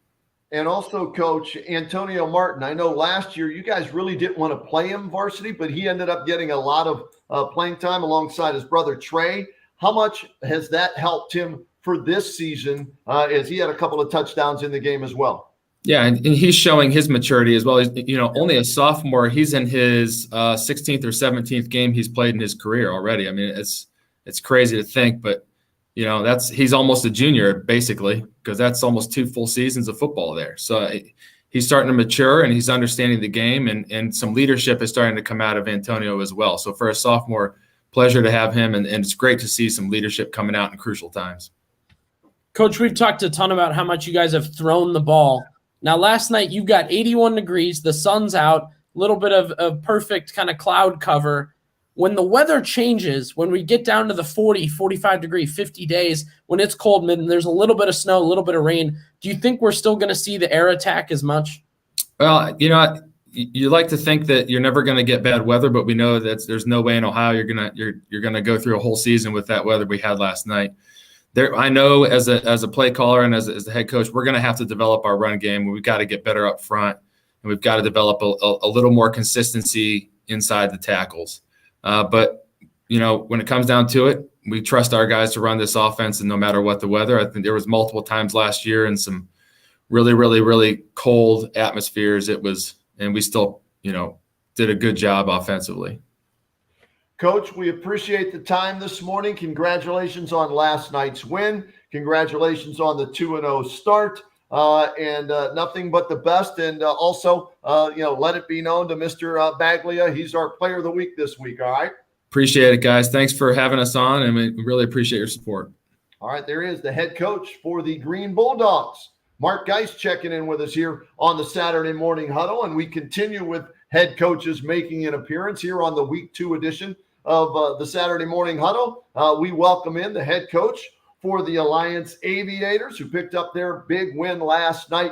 And also, Coach, Antonio Martin. I know last year you guys really didn't want to play him varsity, but he ended up getting a lot of playing time alongside his brother Trey. How much has that helped him for this season as he had a couple of touchdowns in the game as well? Yeah, and he's showing his maturity as well. He's, you know, only a sophomore. He's in his 16th or 17th game he's played in his career already. I mean, it's crazy to think, but you know, he's almost a junior basically, because that's almost 2 full seasons of football there. So he's starting to mature, and he's understanding the game, and some leadership is starting to come out of Antonio as well. So for a sophomore, pleasure to have him, and it's great to see some leadership coming out in crucial times. Coach, we've talked a ton about how much you guys have thrown the ball. Now, last night you got 81 degrees, the sun's out, a little bit of perfect kind of cloud cover. When the weather changes, when we get down to the 40, 45 degree, 50 days, when it's cold and there's a little bit of snow, a little bit of rain, do you think we're still going to see the air attack as much? Well, you know, you like to think that you're never going to get bad weather, but we know that there's no way in Ohio you're gonna go through a whole season with that weather we had last night. I know as a play caller and as the head coach, we're going to have to develop our run game. We've got to get better up front, and we've got to develop a little more consistency inside the tackles. But when it comes down to it, we trust our guys to run this offense, and no matter what the weather. I think there was multiple times last year in some really, really, really cold atmospheres. And we still, did a good job offensively. Coach, we appreciate the time this morning. Congratulations on last night's win. Congratulations on the 2-0 start. And nothing but the best. And also, let it be known to Mr. Baglia, he's our player of the week this week. All right. Appreciate it, guys. Thanks for having us on, and we really appreciate your support. All right, there is the head coach for the Green Bulldogs, Mark Geist, checking in with us here on the Saturday Morning Huddle. And we continue with head coaches making an appearance here on the Week 2 edition of the Saturday Morning Huddle. We welcome in the head coach for the Alliance Aviators, who picked up their big win last night,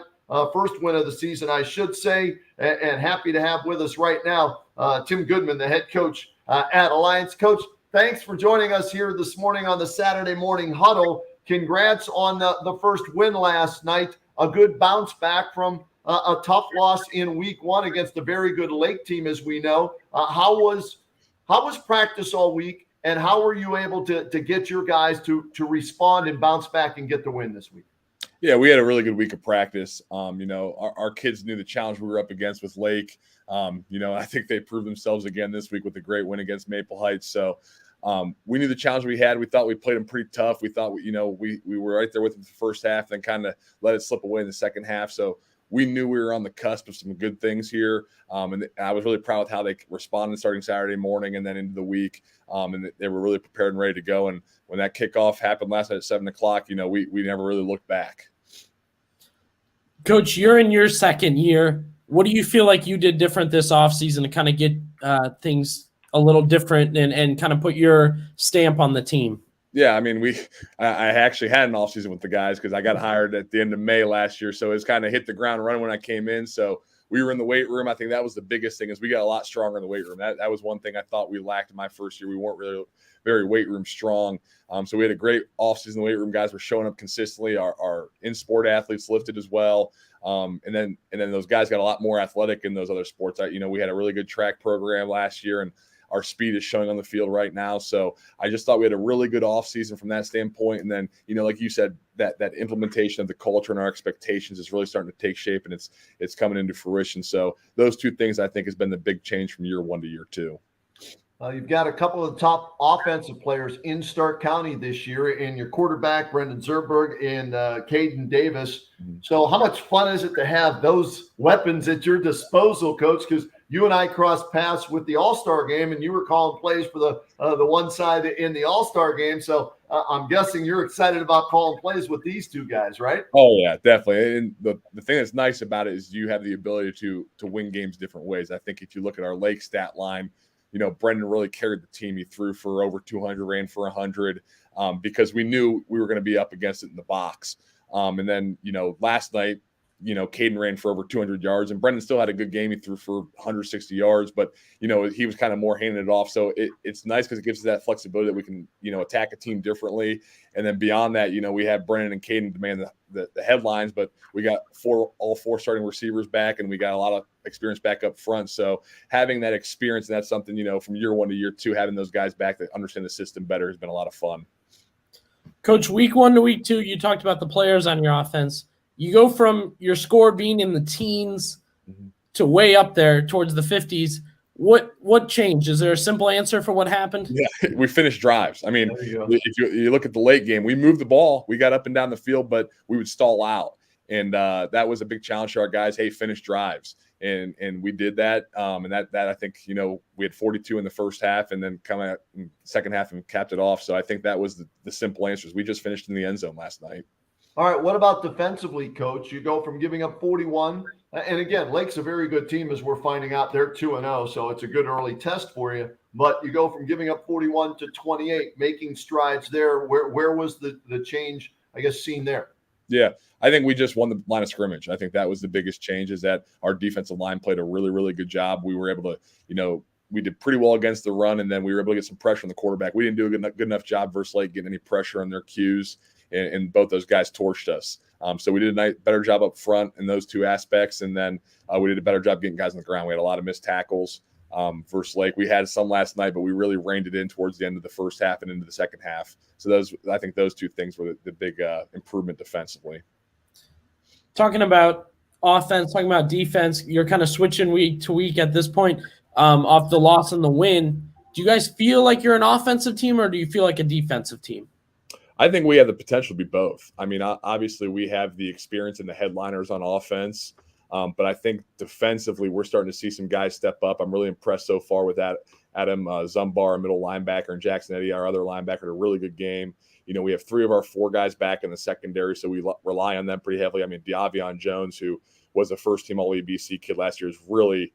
first win of the season, I should say, and happy to have with us right now Tim Goodman, the head coach at Alliance. Coach, thanks for joining us here this morning on the Saturday Morning Huddle. Congrats on the first win last night, a good bounce back from a tough loss in Week 1 against a very good Lake team, as we know. How was practice all week, and how were you able to get your guys to respond and bounce back and get the win this week? Yeah, we had a really good week of practice. Our kids knew the challenge we were up against with Lake. I think they proved themselves again this week with a great win against Maple Heights. So we knew the challenge we had. We thought we played them pretty tough. We thought, we were right there with them the first half, then kind of let it slip away in the second half. So we knew we were on the cusp of some good things here. And I was really proud with how they responded starting Saturday morning and then into the week. And they were really prepared and ready to go. And when that kickoff happened last night at 7:00, we never really looked back. Coach, you're in your second year. What do you feel like you did different this offseason to kind of get things a little different and kind of put your stamp on the team? Yeah, I mean, I actually had an offseason with the guys because I got hired at the end of May last year. So it's kind of hit the ground running when I came in. So we were in the weight room. I think that was the biggest thing is we got a lot stronger in the weight room. That was one thing I thought we lacked in my first year. We weren't really very weight room strong. So we had a great offseason in the weight room. Guys were showing up consistently. Our in-sport athletes lifted as well. And then those guys got a lot more athletic in those other sports. We had a really good track program last year, and our speed is showing on the field right now. So I just thought we had a really good offseason from that standpoint. And then, like you said, that implementation of the culture and our expectations is really starting to take shape, and it's coming into fruition. So those two things I think has been the big change from year 1 to year 2. You've got a couple of the top offensive players in Stark County this year, in your quarterback, Brendan Zerberg, and Caden Davis. So how much fun is it to have those weapons at your disposal, Coach? Because you and I crossed paths with the All-Star game, and you were calling plays for the one side in the All-Star game. So I'm guessing you're excited about calling plays with these two guys, right? Oh, yeah, definitely. And the thing that's nice about it is you have the ability to win games different ways. I think if you look at our Lake stat line, Brendan really carried the team. He threw for over 200, ran for 100 because we knew we were going to be up against it in the box. And then, last night, Caden ran for over 200 yards, and Brendan still had a good game. He threw for 160 yards, but, he was kind of more handing it off. So it's nice because it gives us that flexibility that we can, attack a team differently. And then beyond that, we have Brendan and Caden demand the headlines, but we got all four starting receivers back, and we got a lot of experience back up front. So having that experience, and that's something, from year 1 to year 2, having those guys back that understand the system better has been a lot of fun. Coach, week 1 to week 2, you talked about the players on your offense. You go from your score being in the teens to way up there towards the 50s. What changed? Is there a simple answer for what happened? Yeah, we finished drives. I mean, if you look at the late game, we moved the ball. We got up and down the field, but we would stall out. And that was a big challenge to our guys. Hey, finish drives. And we did that. And that I think, we had 42 in the first half and then come out in the second half and capped it off. So I think that was the simple answers. We just finished in the end zone last night. All right, what about defensively, Coach? You go from giving up 41, and again, Lake's a very good team, as we're finding out. They're 2-0, so it's a good early test for you. But you go from giving up 41 to 28, making strides there. Where was the change, I guess, seen there? Yeah, I think we just won the line of scrimmage. I think that was the biggest change, is that our defensive line played a really, really good job. We were able to, we did pretty well against the run, and then we were able to get some pressure on the quarterback. We didn't do a good enough job versus Lake getting any pressure on their Qs, and both those guys torched us. So we did a better job up front in those two aspects, and then we did a better job getting guys on the ground. We had a lot of missed tackles versus Lake. We had some last night, but we really reined it in towards the end of the first half and into the second half. So I think those two things were the big improvement defensively. Talking about offense, talking about defense, you're kind of switching week to week at this point off the loss and the win. Do you guys feel like you're an offensive team, or do you feel like a defensive team? I think we have the potential to be both. I mean, obviously we have the experience and the headliners on offense, but I think defensively we're starting to see some guys step up. I'm really impressed so far with that. Adam Zumbar, our middle linebacker, and Jackson Eddy, our other linebacker, had a really good game. We have 3 of our 4 guys back in the secondary, so we rely on them pretty heavily. I mean, De'Avion Jones, who was a first-team All-ABC kid last year, is really,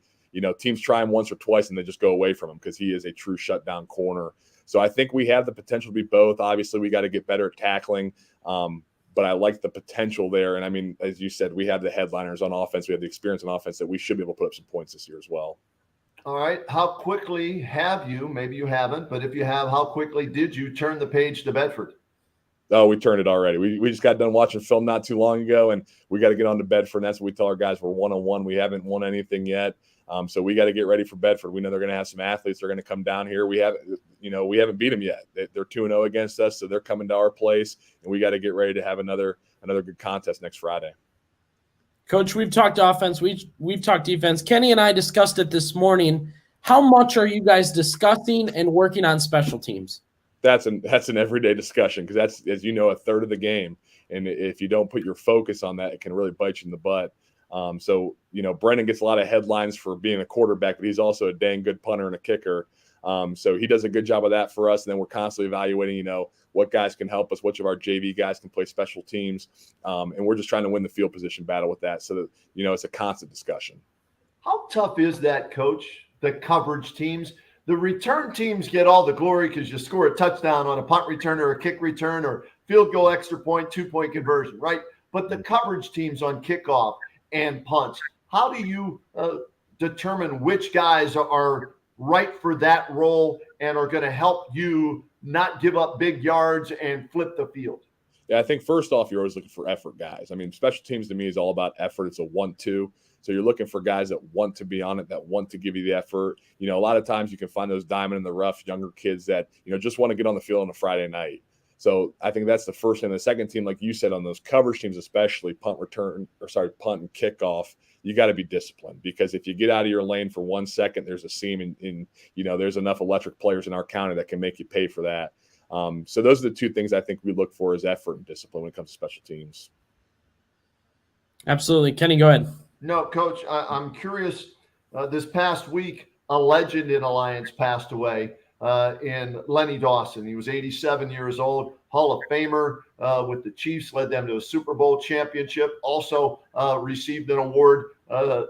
teams try him once or twice and they just go away from him because he is a true shutdown corner. So I think we have the potential to be both. Obviously, we got to get better at tackling, but I like the potential there. And, I mean, as you said, we have the headliners on offense. We have the experience on offense that we should be able to put up some points this year as well. All right. How quickly have you, maybe you haven't, but if you have, how quickly did you turn the page to Bedford? Oh, we turned it already. We just got done watching film not too long ago, and we got to get on to Bedford. And that's what we tell our guys. We're 1-1. We haven't won anything yet. So we got to get ready for Bedford. We know they're going to have some athletes. They're going to come down here. We haven't beat them yet. They're 2-0 against us, so they're coming to our place, and we got to get ready to have another good contest next Friday. Coach, we've talked offense. We've talked defense. Kenny and I discussed it this morning. How much are you guys discussing and working on special teams? That's an everyday discussion, because that's, as you know, a third of the game. And if you don't put your focus on that, it can really bite you in the butt. So Brendan gets a lot of headlines for being a quarterback, but he's also a dang good punter and a kicker. So he does a good job of that for us. And then we're constantly evaluating, what guys can help us, which of our JV guys can play special teams. And we're just trying to win the field position battle with that. So that, it's a constant discussion. How tough is that, Coach? The coverage teams? The return teams get all the glory because you score a touchdown on a punt return or a kick return or field goal, extra point, 2-point conversion, right? But the coverage teams on kickoff and punts, how do you determine which guys are right for that role and are going to help you not give up big yards and flip the field? Yeah, I think first off, you're always looking for effort guys. I mean, special teams to me is all about effort. It's a 1-2. So you're looking for guys that want to be on it, that want to give you the effort. A lot of times you can find those diamond in the rough younger kids that, just want to get on the field on a Friday night. So I think that's the first thing. The second team, like you said, on those coverage teams, especially punt and kickoff, you got to be disciplined, because if you get out of your lane for 1 second, there's a seam in there's enough electric players in our county that can make you pay for that. So those are the two things I think we look for, is effort and discipline when it comes to special teams. Absolutely. Kenny, go ahead. No, Coach, I'm curious. This past week, a legend in Alliance passed away in Lenny Dawson. He was 87 years old, Hall of Famer with the Chiefs, led them to a Super Bowl championship, also received an award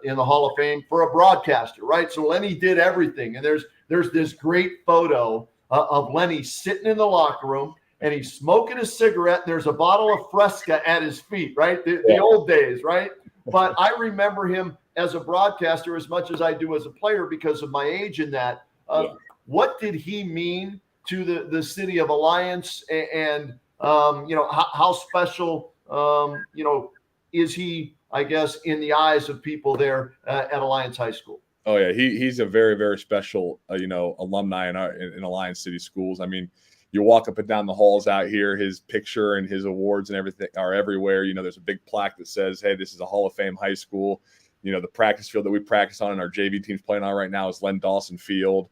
in the Hall of Fame for a broadcaster, right? So Lenny did everything. And there's this great photo of Lenny sitting in the locker room, and he's smoking a cigarette. There's a bottle of Fresca at his feet, right? The old days, right? But I remember him as a broadcaster as much as I do as a player because of my age in that. What did he mean to the city of Alliance? And how special, is he, I guess, in the eyes of people there at Alliance High School? Oh, yeah. He's a very, very special, alumni in Alliance City Schools. I mean, you walk up and down the halls out here, his picture and his awards and everything are everywhere. There's a big plaque that says, hey, this is a Hall of Fame high school. The practice field that we practice on and our JV team's playing on right now is Len Dawson Field.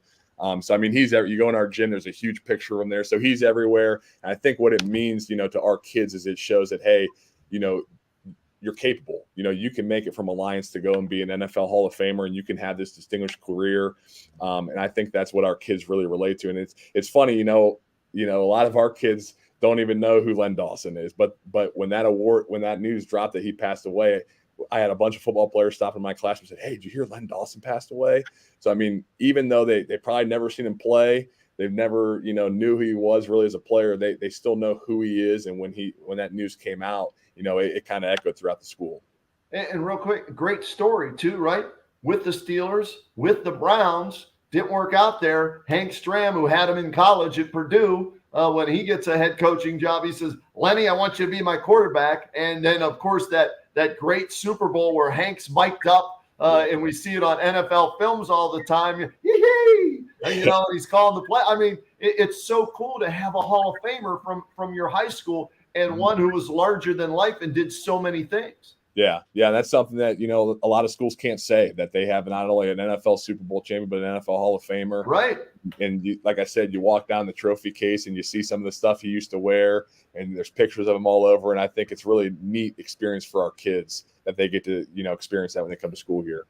So, I mean, you go in our gym, there's a huge picture of him there. So he's everywhere. And I think what it means, to our kids is it shows that, hey, you're capable. You can make it from Alliance to go and be an NFL Hall of Famer, and you can have this distinguished career. And I think that's what our kids really relate to. And it's funny, a lot of our kids don't even know who Len Dawson is. But when that news dropped that he passed away, I had a bunch of football players stop in my class and said, hey, did you hear Len Dawson passed away? So, I mean, even though they probably never seen him play, they've never, knew who he was really as a player, they still know who he is. And when that news came out, it kind of echoed throughout the school. And real quick, great story too, right? With the Steelers, with the Browns, didn't work out there. Hank Stram, who had him in college at Purdue, when he gets a head coaching job, he says, Lenny, I want you to be my quarterback. And then, of course, that great Super Bowl where Hank's mic'd up, and we see it on NFL films all the time. Yee-hee! And, he's calling the play. I mean, it's so cool to have a Hall of Famer from your high school and one who was larger than life and did so many things. Yeah. That's something that, a lot of schools can't say, that they have not only an NFL Super Bowl champion, but an NFL Hall of Famer. Right. And like I said, you walk down the trophy case and you see some of the stuff he used to wear, and there's pictures of him all over. And I think it's really a neat experience for our kids that they get to, experience that when they come to school here.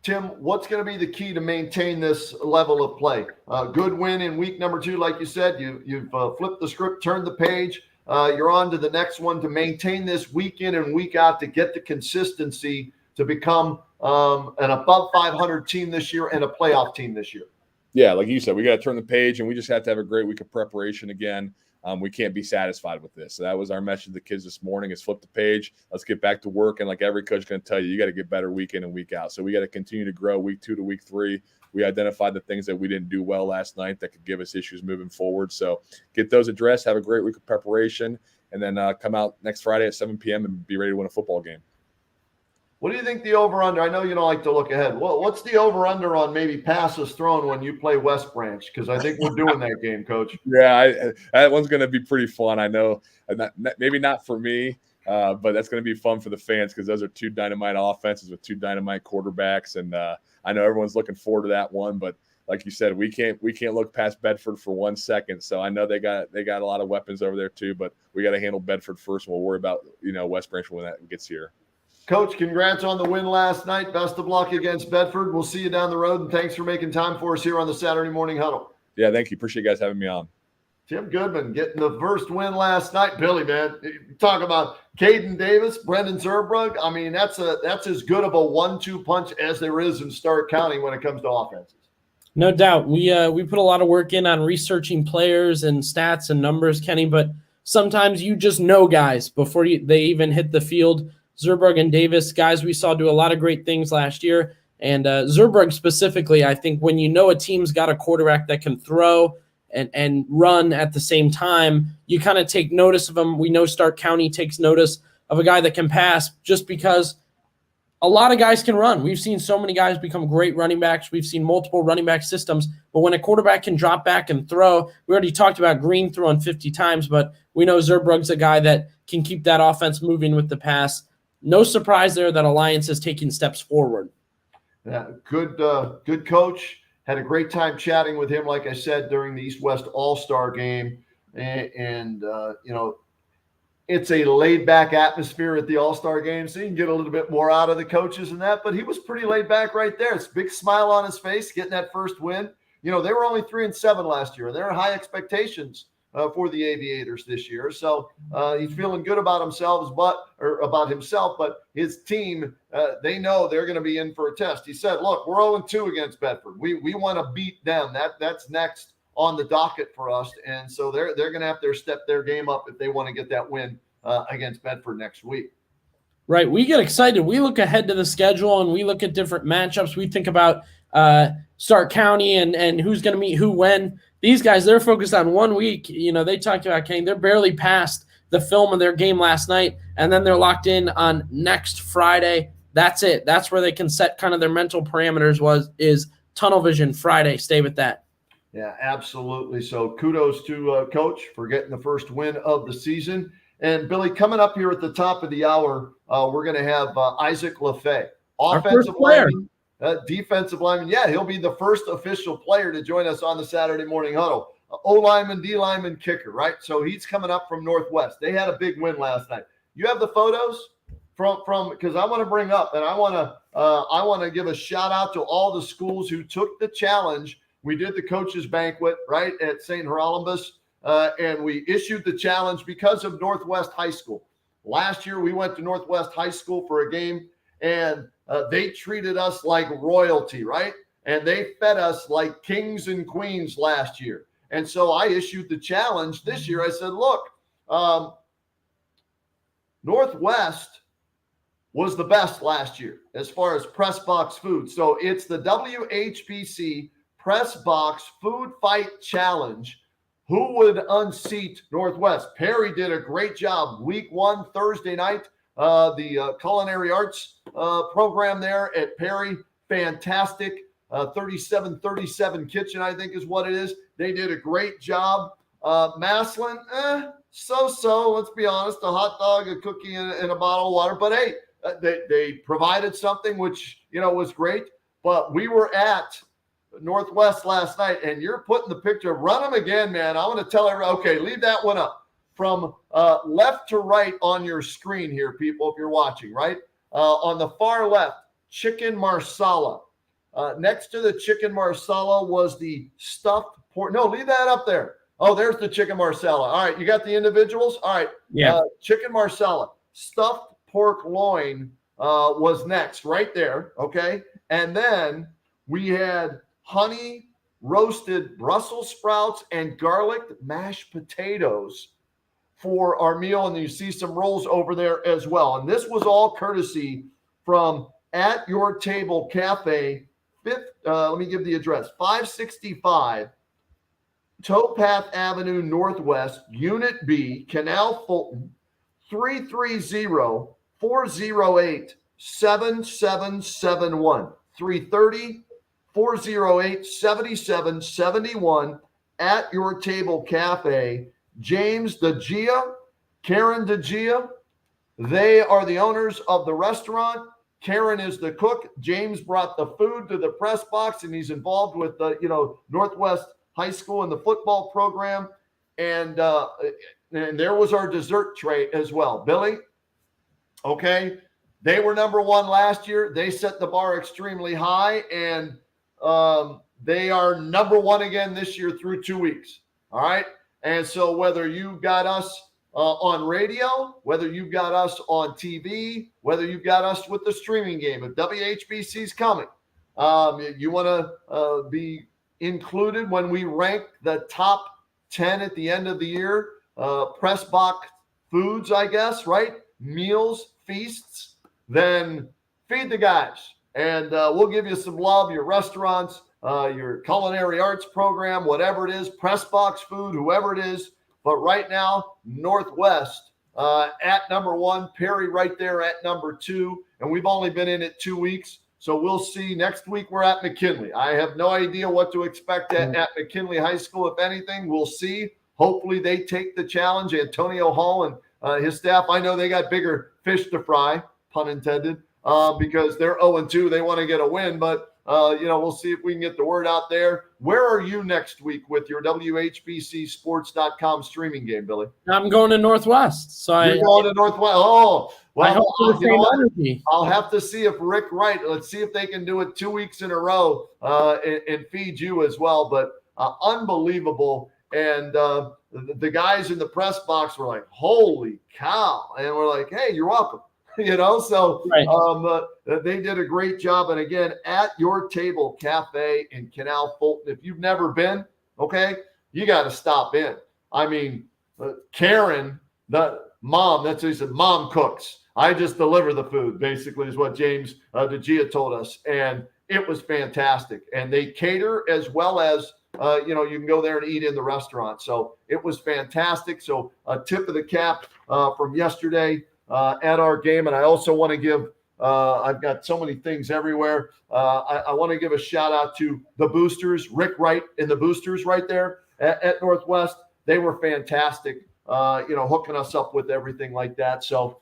Tim, what's going to be the key to maintain this level of play? Good win in week number 2, like you said. You've flipped the script, turned the page. You're on to the next one to maintain this week in and week out to get the consistency to become an above 500 team this year and a playoff team this year. Yeah, like you said, we got to turn the page, and we just have to have a great week of preparation again. We can't be satisfied with this. So that was our message to the kids this morning, is flip the page. Let's get back to work. And like every coach is going to tell you, you got to get better week in and week out. So we got to continue to grow week 2 to week 3. We identified the things that we didn't do well last night that could give us issues moving forward. So get those addressed, have a great week of preparation, and then come out next Friday at 7 p.m. and be ready to win a football game. What do you think the over-under? I know you don't like to look ahead. What's the over-under on maybe passes thrown when you play West Branch? Because I think we're doing that game, Coach. Yeah, that one's going to be pretty fun. I know, maybe not for me, but that's going to be fun for the fans, because those are 2 dynamite offenses with 2 dynamite quarterbacks, and I know everyone's looking forward to that one. But like you said, we can't look past Bedford for 1 second. So I know they got a lot of weapons over there too, but we got to handle Bedford first, and we'll worry about West Branch when that gets here. Coach, congrats on the win last night. Best of luck against Bedford. We'll see you down the road, and thanks for making time for us here on the Saturday Morning Huddle. Yeah, thank you. Appreciate you guys having me on. Tim Goodman getting the first win last night. Billy, man, talk about Caden Davis, Brendan Zerbrug. I mean, that's as good of a 1-2 punch as there is in Stark County when it comes to offenses. No doubt. We put a lot of work in on researching players and stats and numbers, Kenny, but sometimes you just know guys before they even hit the field. Zerbrug and Davis, guys we saw do a lot of great things last year. And Zerbrug specifically, I think when you know a team's got a quarterback that can throw and run at the same time, you kind of take notice of them. We know Stark County takes notice of a guy that can pass just because a lot of guys can run. We've seen so many guys become great running backs. We've seen multiple running back systems. But when a quarterback can drop back and throw, we already talked about Green throwing 50 times, but we know Zerbrug's a guy that can keep that offense moving with the pass. No surprise there that Alliance is taking steps forward. Yeah, good coach. Had a great time chatting with him, like I said, during the East-West All-Star game. And it's a laid-back atmosphere at the All-Star game, so you can get a little bit more out of the coaches and that. But he was pretty laid back right there. It's a big smile on his face, getting that first win. They were only 3-7 last year. There are high expectations for the Aviators this year. So he's feeling good about himself, but his team, they know they're going to be in for a test. He said, look, we're 0-2 against Bedford. We want to beat them. That's next on the docket for us. And so they're going to have to step their game up if they want to get that win against Bedford next week. Right. We get excited. We look ahead to the schedule and we look at different matchups. We think about Stark County and who's going to meet who when. These guys, they're focused on 1 week. They talked about Kenny. They're barely past the film of their game last night, and then they're locked in on next Friday. That's it. That's where they can set kind of their mental parameters is tunnel vision Friday. Stay with that. Yeah, absolutely. So kudos to Coach for getting the first win of the season. And Billy, coming up here at the top of the hour, we're going to have Isaac LaFay, offensive lineman. Defensive lineman. Yeah, he'll be the first official player to join us on the Saturday Morning Huddle. O-lineman, D-lineman, kicker, right? So he's coming up from Northwest. They had a big win last night. You have the photos from because I want to bring up and I want to give a shout out to all the schools who took the challenge. We did the coaches banquet right at St. Hieronymus, and we issued the challenge because of Northwest High School. Last year we went to Northwest High School for a game, and they treated us like royalty, right? And they fed us like kings and queens last year. And so I issued the challenge this year. I said, look, Northwest was the best last year as far as press box food. So it's the WHBC Press Box Food Fight Challenge. Who would unseat Northwest? Perry did a great job. Week 1, Thursday night, the culinary arts program there at Perry, fantastic. 3737 kitchen, I think is what it is. They did a great job. Maslin, so-so. Let's be honest, a hot dog, a cookie, and a bottle of water. But hey, they provided something which, was great. But we were at Northwest last night, and you're putting the picture. Run them again, man. I want to tell everyone. Okay, leave that one up. From left to right on your screen here, people, if you're watching, right? On the far left, chicken marsala. Next to the chicken marsala was the stuffed pork. No, leave that up there. Oh, there's the chicken marsala. All right, you got the individuals? All right. Yeah. Chicken marsala. Stuffed pork loin was next, right there, okay? And then we had honey roasted Brussels sprouts and garlic mashed potatoes for our meal. And you see some rolls over there as well. And this was all courtesy from At Your Table Cafe. Let me give the address. 565 Towpath Avenue Northwest, Unit B, Canal Fulton, 330-408-7771. 330-408-7771 At Your Table Cafe. James DeGia, Karen DeGia, they are the owners of the restaurant. Karen is the cook. James brought the food to the press box, and he's involved with the, Northwest High School and the football program. And there was our dessert tray as well. Billy, okay, they were number 1 last year. They set the bar extremely high, and they are number 1 again this year through 2 weeks. All right. And so whether you got us on radio, whether you've got us on TV, whether you've got us with the streaming game, if WHBC's coming, you want to be included when we rank the top 10 at the end of the year, press box foods, I guess, right? Meals, feasts, then feed the guys. And we'll give you some love, your restaurants, your culinary arts program, whatever it is, press box food, whoever it is. But right now, Northwest at number 1, Perry right there at number 2. And we've only been in it 2 weeks. So we'll see. Next week, we're at McKinley. I have no idea what to expect at McKinley High School, if anything. We'll see. Hopefully, they take the challenge. Antonio Hall and his staff, I know they got bigger fish to fry, pun intended, because they're 0-2. They want to get a win. But, we'll see if we can get the word out there. Where are you next week with your WHBCsports.com streaming game, Billy? I'm going to Northwest. So You're going to Northwest. Oh, well, I hope for the same energy. I'll have to see if Rick Wright, let's see if they can do it 2 weeks in a row and feed you as well. But unbelievable. And the guys in the press box were like, holy cow. And we're like, hey, you're welcome. So right. They did a great job. And again, At Your Table Cafe in Canal Fulton. If you've never been, okay, you got to stop in. I mean, Karen, the mom, that's what he said, mom cooks. I just deliver the food, basically, is what James DeGia told us. And it was fantastic. And they cater as well as, you can go there and eat in the restaurant. So it was fantastic. So a tip of the cap from yesterday at our game. And I also want to give, I've got so many things everywhere. I want to give a shout out to the boosters, Rick Wright and the boosters right there at Northwest. They were fantastic, hooking us up with everything like that. So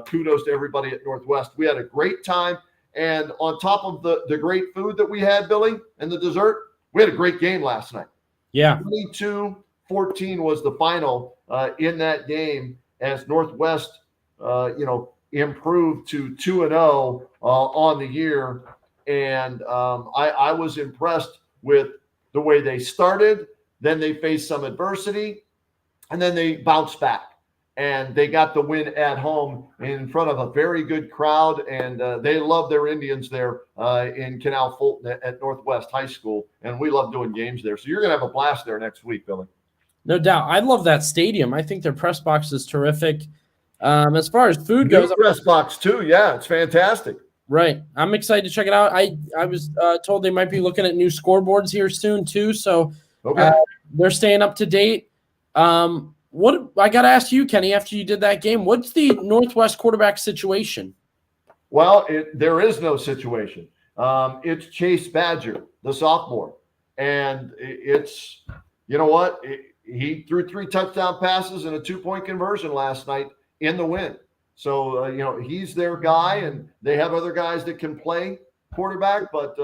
kudos to everybody at Northwest. We had a great time. And on top of the great food that we had, Billy, and the dessert, we had a great game last night. Yeah. 22-14 was the final in that game as Northwest, improved to 2-0 on the year. And I was impressed with the way they started. Then they faced some adversity, and then they bounced back. And they got the win at home in front of a very good crowd. And they love their Indians there in Canal Fulton at Northwest High School. And we love doing games there. So you're going to have a blast there next week, Billy. No doubt. I love that stadium. I think their press box is terrific. As far as food New goes, press box too. Yeah, it's fantastic. right. I'm excited to check it out. I was told they might be looking at new scoreboards here soon too. So Okay. they're staying up to date. What I got to ask you, Kenny, after you did that game, what's the Northwest quarterback situation? Well, there is no situation. It's Chase Badger, the sophomore. And it's, you know what? He threw 3 touchdown passes and a 2-point conversion last night in the win. So, he's their guy, and they have other guys that can play quarterback. But,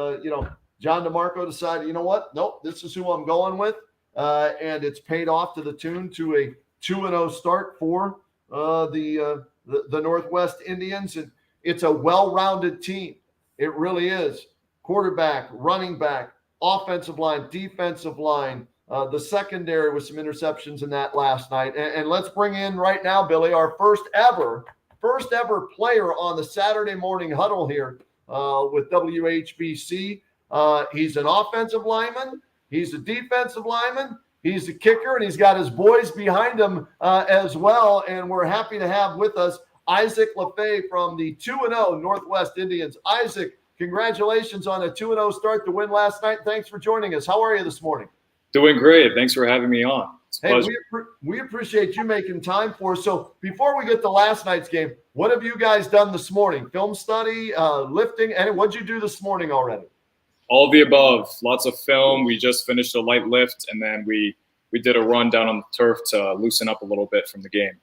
John DeMarco decided, you know what? Nope, this is who I'm going with. And it's paid off to the tune to a 2-0 start for the Northwest Indians. And it's a well-rounded team. It really is. Quarterback, running back, offensive line, defensive line, the secondary with some interceptions in that last night. And let's bring in right now, Billy, our first ever player on the Saturday morning huddle here with WHBC. He's an offensive lineman. He's a defensive lineman. He's a kicker, and he's got his boys behind him as well. And we're happy to have with us Isaac LaFay from the 2-0 Northwest Indians. Isaac, congratulations on a 2-0 start to win last night. Thanks for joining us. How are you this morning? Doing great. Thanks for having me on. Hey, we appreciate you making time for us. So before we get to last night's game, what have you guys done this morning? Film study, lifting, and what'd you do this morning already? All of the above. Lots of film. We just finished a light lift, and then we did a run down on the turf to loosen up a little bit from the game.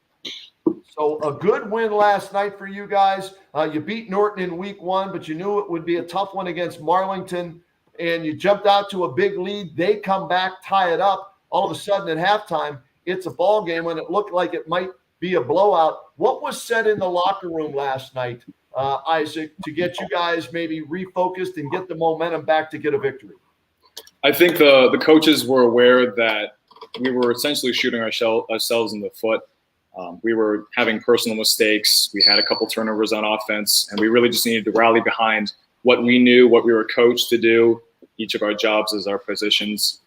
So a good win last night for you guys. You beat Norton in week 1, but you knew it would be a tough one against Marlington, and you jumped out to a big lead. They come back, tie it up. All of a sudden at halftime, it's a ball game when it looked like it might be a blowout. What was said in the locker room last night, Isaac, to get you guys maybe refocused and get the momentum back to get a victory? I think the coaches were aware that we were essentially shooting ourselves in the foot. We were having personal mistakes. We had a couple turnovers on offense, and we really just needed to rally behind what we knew, what we were coached to do, each of our jobs as our positions,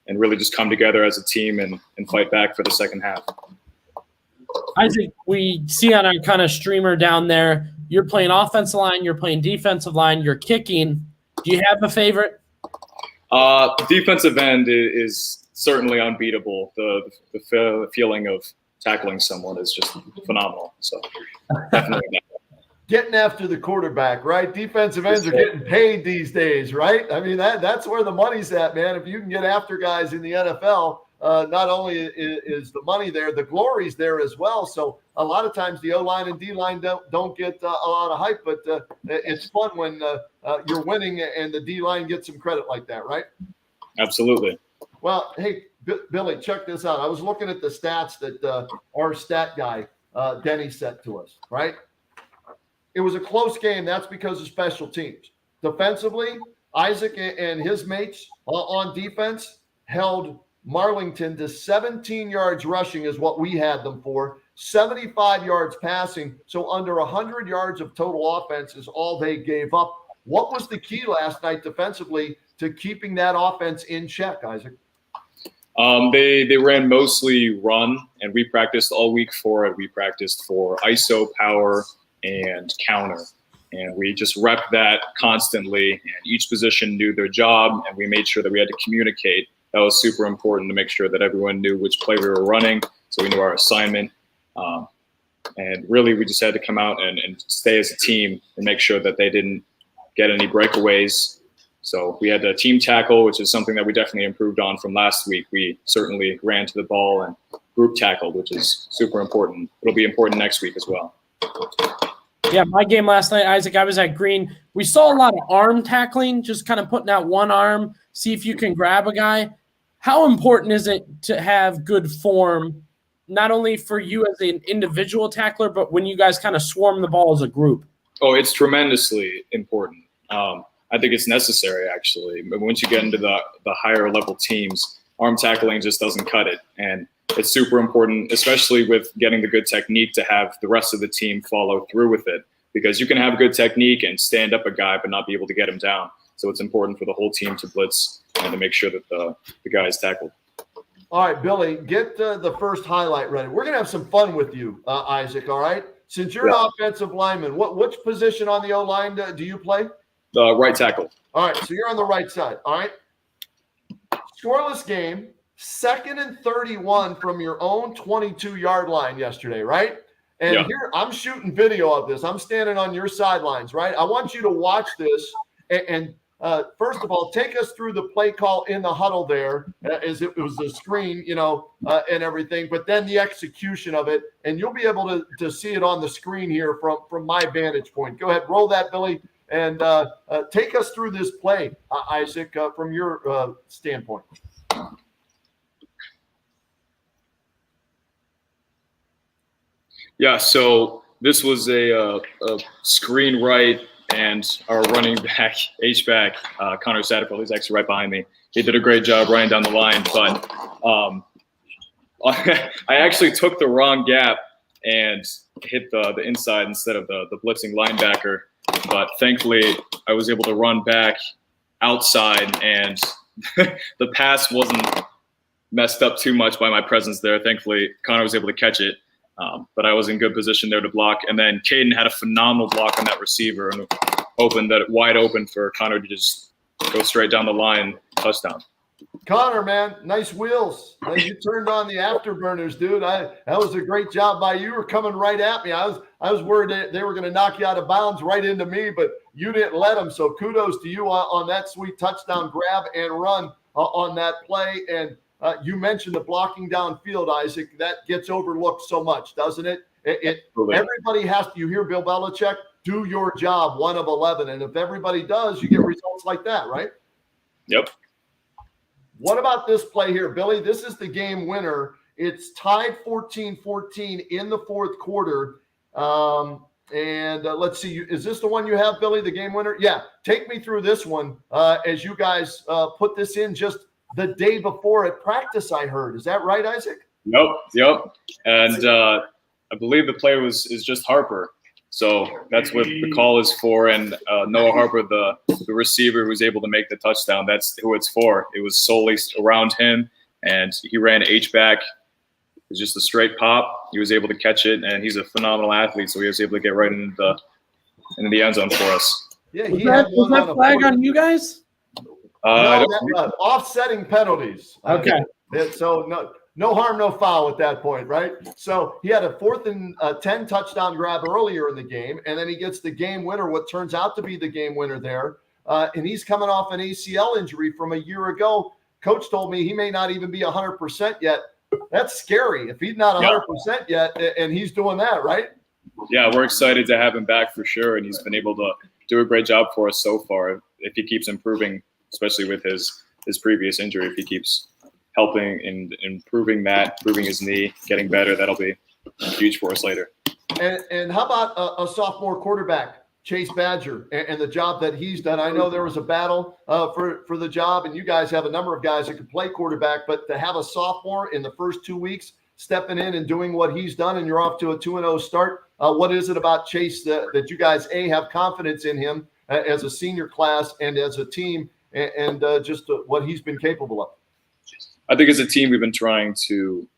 and really just come together as a team and fight back for the second half. Isaac, we see on our kind of streamer down there, you're playing offensive line, you're playing defensive line, you're kicking. Do you have a favorite? Defensive end is certainly unbeatable. The feeling of tackling someone is just phenomenal. So definitely that. Getting after the quarterback, right? Defensive ends are getting paid these days, right? I mean, that's where the money's at, man. If you can get after guys in the NFL, not only is the money there, the glory's there as well. So a lot of times the O-line and D-line don't get a lot of hype, but it's fun when you're winning and the D-line gets some credit like that, right? Absolutely. Well, hey, Billy, check this out. I was looking at the stats that our stat guy, Denny, set to us, right? It was a close game. That's because of special teams. Defensively, Isaac and his mates on defense held Marlington to 17 yards rushing is what we had them for, 75 yards passing. So under 100 yards of total offense is all they gave up. What was the key last night defensively to keeping that offense in check, Isaac? They ran mostly run, and we practiced all week for it. We practiced for ISO, power, and counter. And we just repped that constantly, and each position knew their job, and we made sure that we had to communicate. That was super important to make sure that everyone knew which play we were running, so we knew our assignment. And really, we just had to come out and stay as a team and make sure that they didn't get any breakaways. So we had the team tackle, which is something that we definitely improved on from last week. We certainly ran to the ball and group tackled, which is super important. It'll be important next week as well. Yeah, my game last night, Isaac, I was at Green. We saw a lot of arm tackling, just kind of putting out one arm, see if you can grab a guy. How important is it to have good form, not only for you as an individual tackler, but when you guys kind of swarm the ball as a group? Oh, it's tremendously important. I think it's necessary, actually. But once you get into the higher level teams, arm tackling just doesn't cut it. And it's super important, especially with getting the good technique, to have the rest of the team follow through with it. Because you can have good technique and stand up a guy but not be able to get him down. So it's important for the whole team to blitz and to make sure that the guy is tackled. All right, Billy, get the first highlight ready. We're going to have some fun with you, Isaac, all right? Since you're an offensive lineman, which position on the O-line do you play? Right tackle. All right, so you're on the right side, all right? Scoreless game, 2nd and 31 from your own 22-yard line yesterday, right? And here, I'm shooting video of this. I'm standing on your sidelines, right? I want you to watch this and first of all, take us through the play call in the huddle there, as it was the screen, and everything, but then the execution of it, and you'll be able to see it on the screen here from my vantage point. Go ahead, roll that, Billy, and take us through this play, Isaac, from your standpoint. Yeah, so this was a screen right, and our running back, H-back, Connor Satterfield, he's actually right behind me. He did a great job running down the line, but I actually took the wrong gap and hit the inside instead of the blitzing linebacker. But thankfully, I was able to run back outside, and the pass wasn't messed up too much by my presence there. Thankfully, Connor was able to catch it. But I was in good position there to block. And then Caden had a phenomenal block on that receiver and opened that wide open for Connor to just go straight down the line, touchdown. Connor, man, nice wheels. You turned on the afterburners, dude. That was a great job by you. You were coming right at me. I was worried they were going to knock you out of bounds right into me, but you didn't let them. So kudos to you on that sweet touchdown grab and run on that play. And you mentioned the blocking downfield, Isaac. That gets overlooked so much, doesn't it? Everybody has to, you hear Bill Belichick, do your job, 1 of 11. And if everybody does, you get results like that, right? Yep. What about this play here, Billy? This is the game winner. It's tied 14-14 in the fourth quarter. Let's see. Is this the one you have, Billy, the game winner? Yeah. Take me through this one as you guys put this in just the day before at practice, I heard. Is that right, Isaac? Yep. And I believe the play is just Harper. So that's what the call is for. And Noah Harper, the receiver who was able to make the touchdown, that's who it's for. It was solely around him, and he ran H-back. It was just a straight pop. He was able to catch it, and he's a phenomenal athlete, so he was able to get right into the end zone for us. Yeah, was that flag on you guys? Offsetting penalties. Okay. So no harm, no foul at that point, right? So he had a 4th and 10 touchdown grab earlier in the game, and then he gets the game winner, what turns out to be the game winner there. And he's coming off an ACL injury from a year ago. Coach told me he may not even be 100% yet. That's scary if he's not 100% yet, and he's doing that, right? Yeah, we're excited to have him back for sure, and he's been able to do a great job for us so far. If he keeps improving, especially with his previous injury, if he keeps helping and improving his knee, getting better, that'll be huge for us later. And how about a sophomore quarterback, Chase Badger, and the job that he's done? I know there was a battle for the job, and you guys have a number of guys that could play quarterback, but to have a sophomore in the first 2 weeks stepping in and doing what he's done, and you're off to a 2-0 start, what is it about Chase that you guys, have confidence in him as a senior class and as a team, and just what he's been capable of? I think as a team, we've been trying to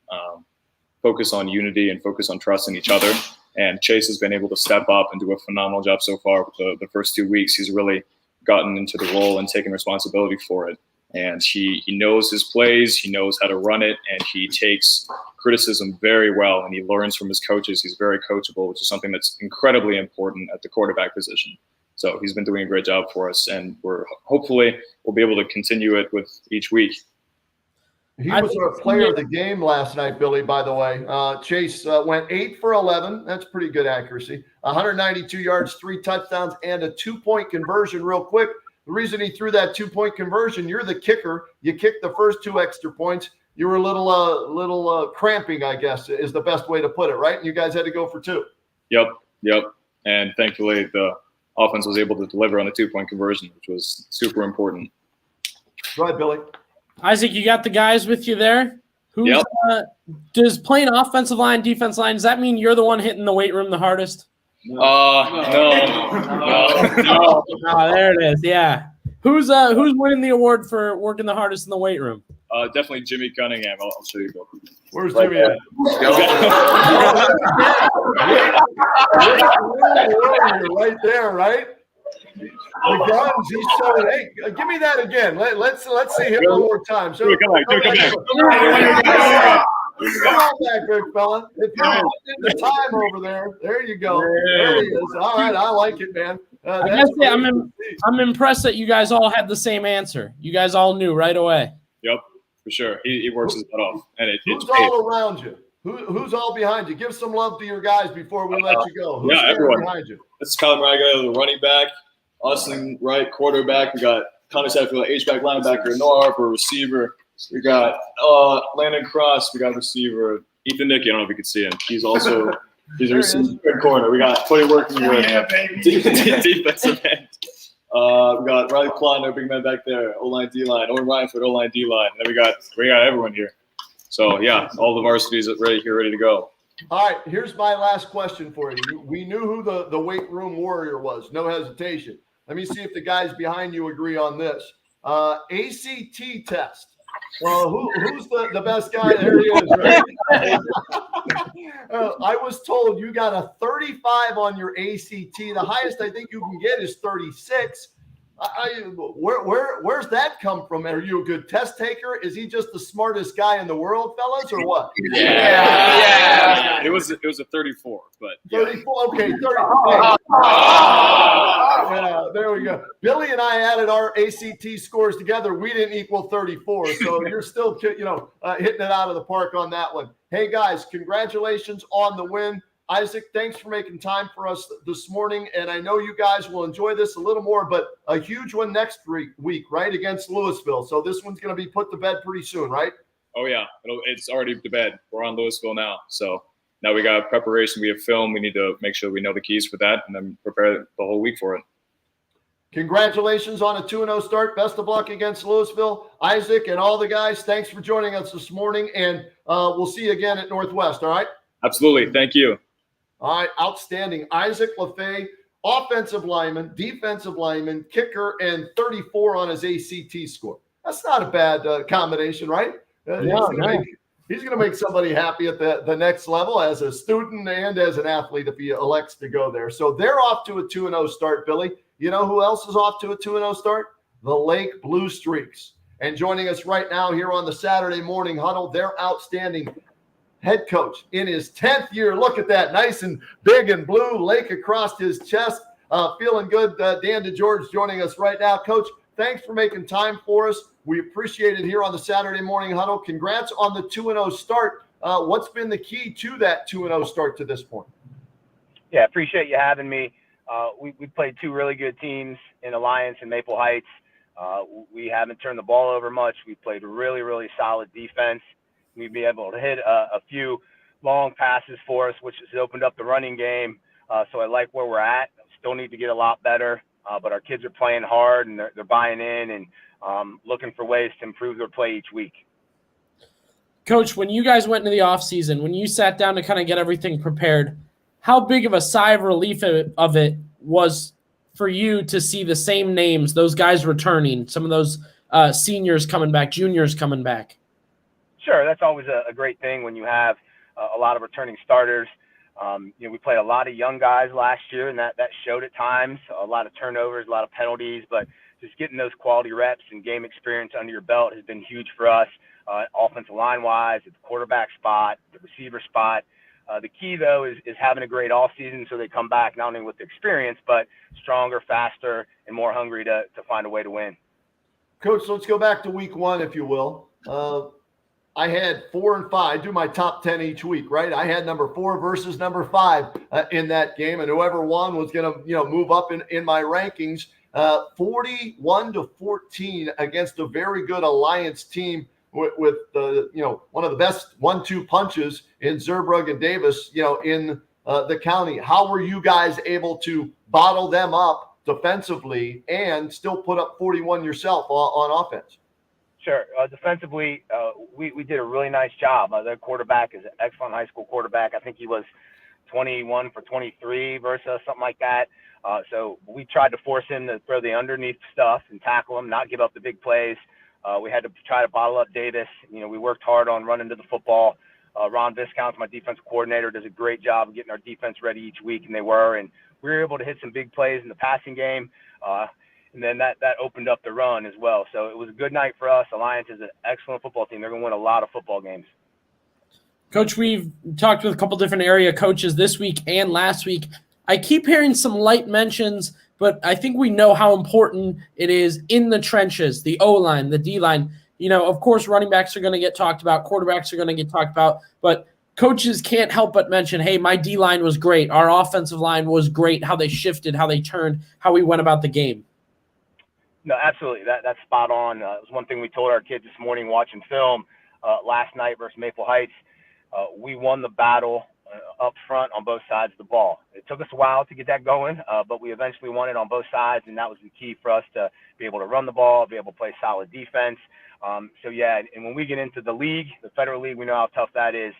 focus on unity and focus on trust in each other. And Chase has been able to step up and do a phenomenal job so far. With the first 2 weeks, he's really gotten into the role and taken responsibility for it. And he knows his plays, he knows how to run it, and he takes criticism very well, and he learns from his coaches. He's very coachable, which is something that's incredibly important at the quarterback position. So he's been doing a great job for us, and hopefully we'll be able to continue it with each week. He was our player of the game last night, Billy, by the way. Chase went 8 for 11. That's pretty good accuracy. 192 yards, 3 touchdowns, and a 2-point conversion real quick. The reason he threw that 2-point conversion, you're the kicker. You kicked the first 2 extra points. You were a little cramping, I guess, is the best way to put it, right? And you guys had to go for 2. Yep. And thankfully, the offense was able to deliver on the 2-point conversion, which was super important. Go ahead, Billy. Isaac, you got the guys with you there? Does playing offensive line, defense line, does that mean you're the one hitting the weight room the hardest? No. Oh, there it is. Yeah. Who's winning the award for working the hardest in the weight room? Definitely Jimmy Cunningham. I'll show you both. Where's Right Jimmy at? Right there, right? The guns, he's showing. Hey, give me that again. Let's see him one more time. So, Come back. Come on back, big fella. If you're in the time over there you go. There he is. All right, I like it, man. I gotta say, I'm impressed that you guys all had the same answer. You guys all knew right away. Yep, for sure. He works his butt off, and who's all around you? Who's all behind you? Give some love to your guys before we let you go. Who's everyone behind you? This is Kyler Maraga, the running back. Austin Wright, quarterback. We got Connor Satterfield, H-back linebacker. Noah Harper, receiver. We got Landon Cross. We got receiver. Ethan Nicky. I don't know if you can see him. He's a receiver good corner. We got Cody working with defensive end. We got Riley Plotner, big man back there. O-line, D-line. Owen Ryanford, O-line, D-line. And then we got everyone here. So, yeah, all the varsities ready to go. All right, here's my last question for you. We knew who the weight room warrior was, no hesitation. Let me see if the guys behind you agree on this. ACT test. Well, who's the best guy? There he is, right? I was told you got a 35 on your ACT. The highest I think you can get is 36. Where's that come from? Are you a good test taker? Is he just the smartest guy in the world, fellas, or what? Yeah. It was a 34, but 34. Okay, 34. Yeah, there we go. Billy and I added our ACT scores together. We didn't equal 34, so you're still, hitting it out of the park on that one. Hey guys, congratulations on the win. Isaac, thanks for making time for us this morning. And I know you guys will enjoy this a little more, but a huge one next week, right, against Louisville. So this one's going to be put to bed pretty soon, right? Oh, yeah. It's already to bed. We're on Louisville now. So now we got preparation. We have film. We need to make sure we know the keys for that and then prepare the whole week for it. Congratulations on a 2-0 start. Best of luck against Louisville. Isaac and all the guys, thanks for joining us this morning. And we'll see you again at Northwest, all right? Absolutely. Thank you. All right, outstanding. Isaac Lefay, offensive lineman, defensive lineman, kicker, and 34 on his ACT score. That's not a bad combination, right? He's going to make somebody happy at the next level as a student and as an athlete if he elects to go there. So they're off to a 2-0 start, Billy. You know who else is off to a 2-0 start? The Lake Blue Streaks. And joining us right now here on the Saturday Morning Huddle, their outstanding head coach in his 10th year. Look at that, nice and big and blue, lake across his chest. Feeling good. Dan DeGeorge joining us right now. Coach, thanks for making time for us. We appreciate it here on the Saturday Morning Huddle. Congrats on the 2-0 start. What's been the key to that 2-0 start to this point? Yeah, appreciate you having me. We played two really good teams in Alliance and Maple Heights. We haven't turned the ball over much. We played really, really solid defense. We'd be able to hit a few long passes for us, which has opened up the running game. So I like where we're at. Still need to get a lot better, but our kids are playing hard and they're buying in and looking for ways to improve their play each week. Coach, when you guys went into the offseason, when you sat down to kind of get everything prepared, how big of a sigh of relief of it was for you to see the same names, those guys returning, some of those seniors coming back, juniors coming back? Sure, that's always a great thing when you have a lot of returning starters. We played a lot of young guys last year, and that showed at times. A lot of turnovers, a lot of penalties, but just getting those quality reps and game experience under your belt has been huge for us, offensive line-wise, at the quarterback spot, the receiver spot. The key, though, is having a great offseason so they come back not only with experience, but stronger, faster, and more hungry to find a way to win. Coach, let's go back to week one, if you will. I had 4 and 5. I do my top 10 each week, right? I had number 4 versus number 5 in that game, and whoever won was going to, move up in my rankings. 41-14 against a very good Alliance team with the, one of the best 1-2 punches in Zerbrugge and Davis, in the county. How were you guys able to bottle them up defensively and still put up 41 yourself on offense? Sure. Defensively, we did a really nice job. Their quarterback is an excellent high school quarterback. I think he was 21 for 23 versus something like that. So we tried to force him to throw the underneath stuff and tackle him, not give up the big plays. We had to try to bottle up Davis. We worked hard on running to the football. Ron Viscount, my defensive coordinator, does a great job of getting our defense ready each week, and they were. And we were able to hit some big plays in the passing game, and then that opened up the run as well. So it was a good night for us. Alliance is an excellent football team. They're going to win a lot of football games. Coach, we've talked with a couple different area coaches this week and last week. I keep hearing some light mentions, but I think we know how important it is in the trenches, the O-line, the D-line. Of course, running backs are going to get talked about, quarterbacks are going to get talked about, but coaches can't help but mention, hey, my D-line was great. Our offensive line was great, how they shifted, how they turned, how we went about the game. No, absolutely. That's spot on. It was one thing we told our kids this morning watching film last night versus Maple Heights. We won the battle up front on both sides of the ball. It took us a while to get that going, but we eventually won it on both sides, and that was the key for us to be able to run the ball, be able to play solid defense. And when we get into the league, the Federal League, we know how tough that is.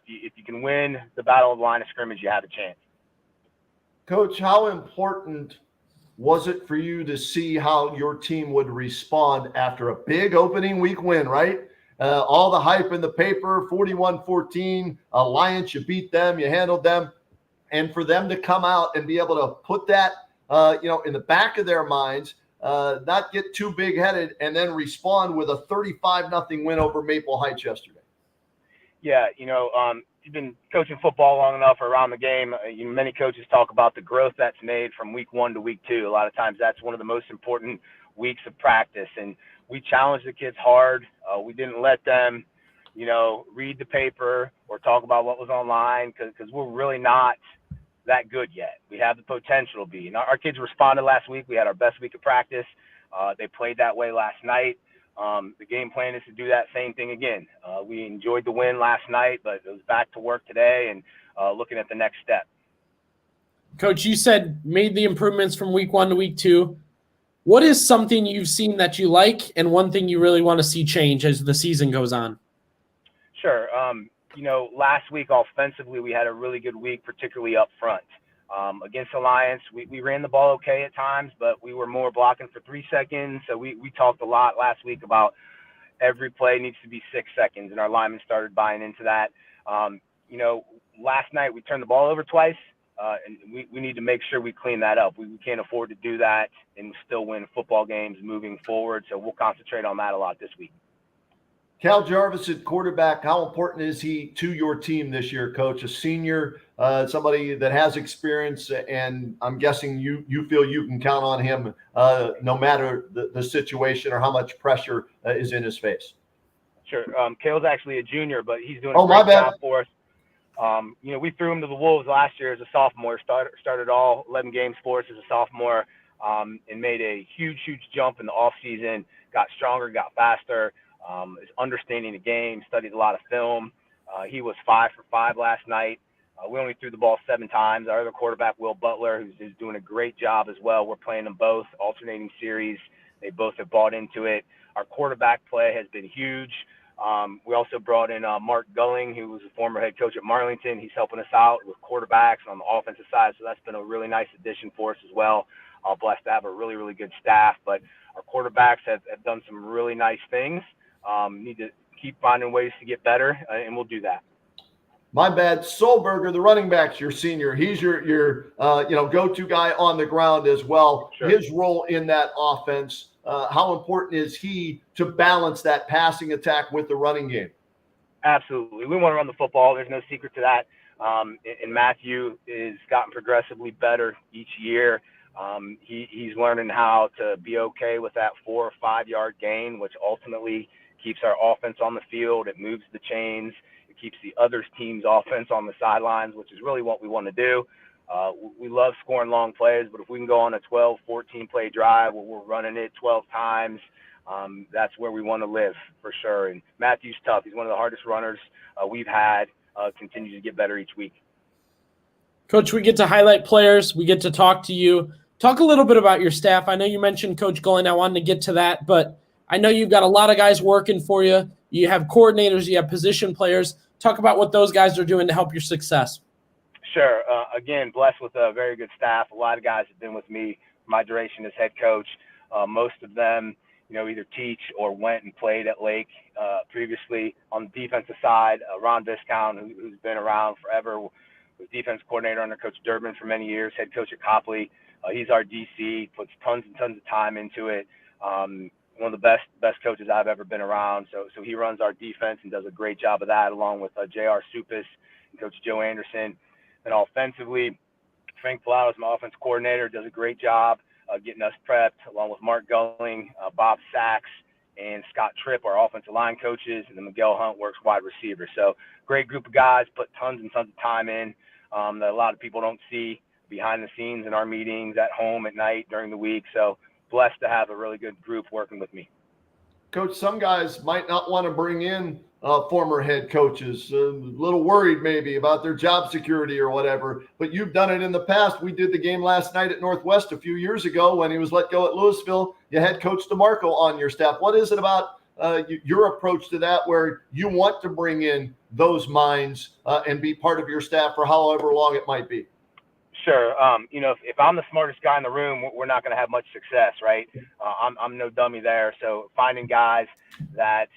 If you can win the battle of line of scrimmage, you have a chance. Coach, how important was it for you to see how your team would respond after a big opening week win, right? All the hype in the paper, 41-14, Alliance, you beat them, you handled them. And for them to come out and be able to put that, in the back of their minds, not get too big-headed, and then respond with a 35-0 win over Maple Heights yesterday. Yeah, you've been coaching football long enough around the game. Many coaches talk about the growth that's made from week 1 to week 2. A lot of times that's one of the most important weeks of practice. And we challenged the kids hard. We didn't let them, read the paper or talk about what was online because we're really not that good yet. We have the potential to be. And our kids responded last week. We had our best week of practice. They played that way last night. The game plan is to do that same thing again. We enjoyed the win last night, but it was back to work today and looking at the next step. Coach, you said made the improvements from week 1 to week 2. What is something you've seen that you like and one thing you really want to see change as the season goes on? Sure. Last week offensively, we had a really good week, particularly up front. Against Alliance, we ran the ball okay at times, but we were more blocking for 3 seconds. So we talked a lot last week about every play needs to be 6 seconds, and our linemen started buying into that. Last night we turned the ball over twice, and we need to make sure we clean that up. We can't afford to do that and still win football games moving forward, so we'll concentrate on that a lot this week. Cal Jarvis at quarterback, how important is he to your team this year, Coach? A senior, somebody that has experience, and I'm guessing you feel you can count on him no matter the situation or how much pressure is in his face. Sure. Cal's actually a junior, but he's doing a great job for us. We threw him to the Wolves last year as a sophomore, started all 11 games for us as a sophomore, and made a huge jump in the offseason, got stronger, got faster. Is understanding the game, studied a lot of film. He was 5 for 5 last night. We only threw the ball 7 times. Our other quarterback, Will Butler, who's doing a great job as well. We're playing them both, alternating series. They both have bought into it. Our quarterback play has been huge. We also brought in Mark Gulling, who was a former head coach at Marlington. He's helping us out with quarterbacks on the offensive side, so that's been a really nice addition for us as well. Blessed to have a really good staff, but our quarterbacks have done some really nice things. Need to keep finding ways to get better, and we'll do that. My bad. Solberger, the running back's your senior. He's your go-to guy on the ground as well. Sure. His role in that offense, how important is he to balance that passing attack with the running game? Absolutely. We want to run the football. There's no secret to that. And Matthew has gotten progressively better each year. He's learning how to be okay with that 4 or 5 yard gain, which ultimately keeps our offense on the field. It moves the chains. It keeps the other team's offense on the sidelines, which is really what we want to do. We love scoring long plays, but if we can go on a 12, 14-play drive where we're running it 12 times, that's where we want to live for sure. And Matthew's tough. He's one of the hardest runners we've had, continues to get better each week. Coach, we get to highlight players. We get to talk to you. Talk a little bit about your staff. I know you mentioned Coach Gulling. I wanted to get to that, but I know you've got a lot of guys working for you. You have coordinators, you have position players. Talk about what those guys are doing to help your success. Sure. Again, blessed with a very good staff. A lot of guys have been with me my duration as head coach. Most of them, either teach or went and played at Lake previously. On the defensive side, Ron Viscount, who's been around forever, was defense coordinator under Coach Durbin for many years, head coach at Copley. He's our DC, puts tons and tons of time into it. One of the best coaches I've ever been around. So he runs our defense and does a great job of that, along with J.R. Supis and Coach Joe Anderson. And offensively, Frank Palatos, my offense coordinator, does a great job getting us prepped, along with Mark Gulling, Bob Sachs, and Scott Tripp, our offensive line coaches, and then Miguel Hunt works wide receiver. So great group of guys, put tons and tons of time in that a lot of people don't see behind the scenes in our meetings, at home, at night, during the week. So blessed to have a really good group working with me. Coach, some guys might not want to bring in former head coaches, a little worried maybe about their job security or whatever, but you've done it in the past. We did the game last night at Northwest a few years ago when he was let go at Louisville. You had Coach DeMarco on your staff. What is it about your approach to that where you want to bring in those minds and be part of your staff for however long it might be? Sure. If I'm the smartest guy in the room, we're not going to have much success, right? I'm no dummy there. So finding guys that,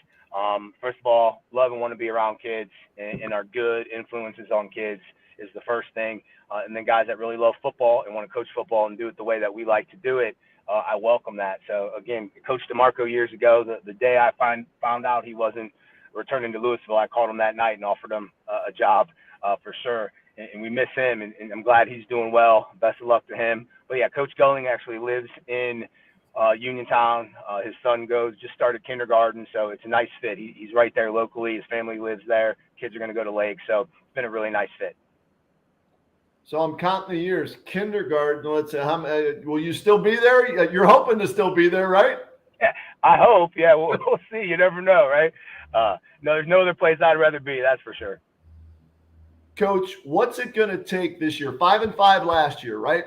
first of all, love and want to be around kids and are good influences on kids is the first thing. And then guys that really love football and want to coach football and do it the way that we like to do it, I welcome that. So, again, Coach DeMarco years ago, the day I found out he wasn't returning to Louisville, I called him that night and offered him a job for sure. And we miss him, and I'm glad he's doing well. Best of luck to him. But, yeah, Coach Gulling actually lives in Uniontown. His son just started kindergarten, so it's a nice fit. He's right there locally. His family lives there. Kids are going to go to Lake, so it's been a really nice fit. So I'm counting the years. Kindergarten, let's say, will you still be there? You're hoping to still be there, right? Yeah, I hope. Yeah, we'll see. You never know, right? No, there's no other place I'd rather be, that's for sure. Coach, what's it going to take this year? 5-5 last year, right?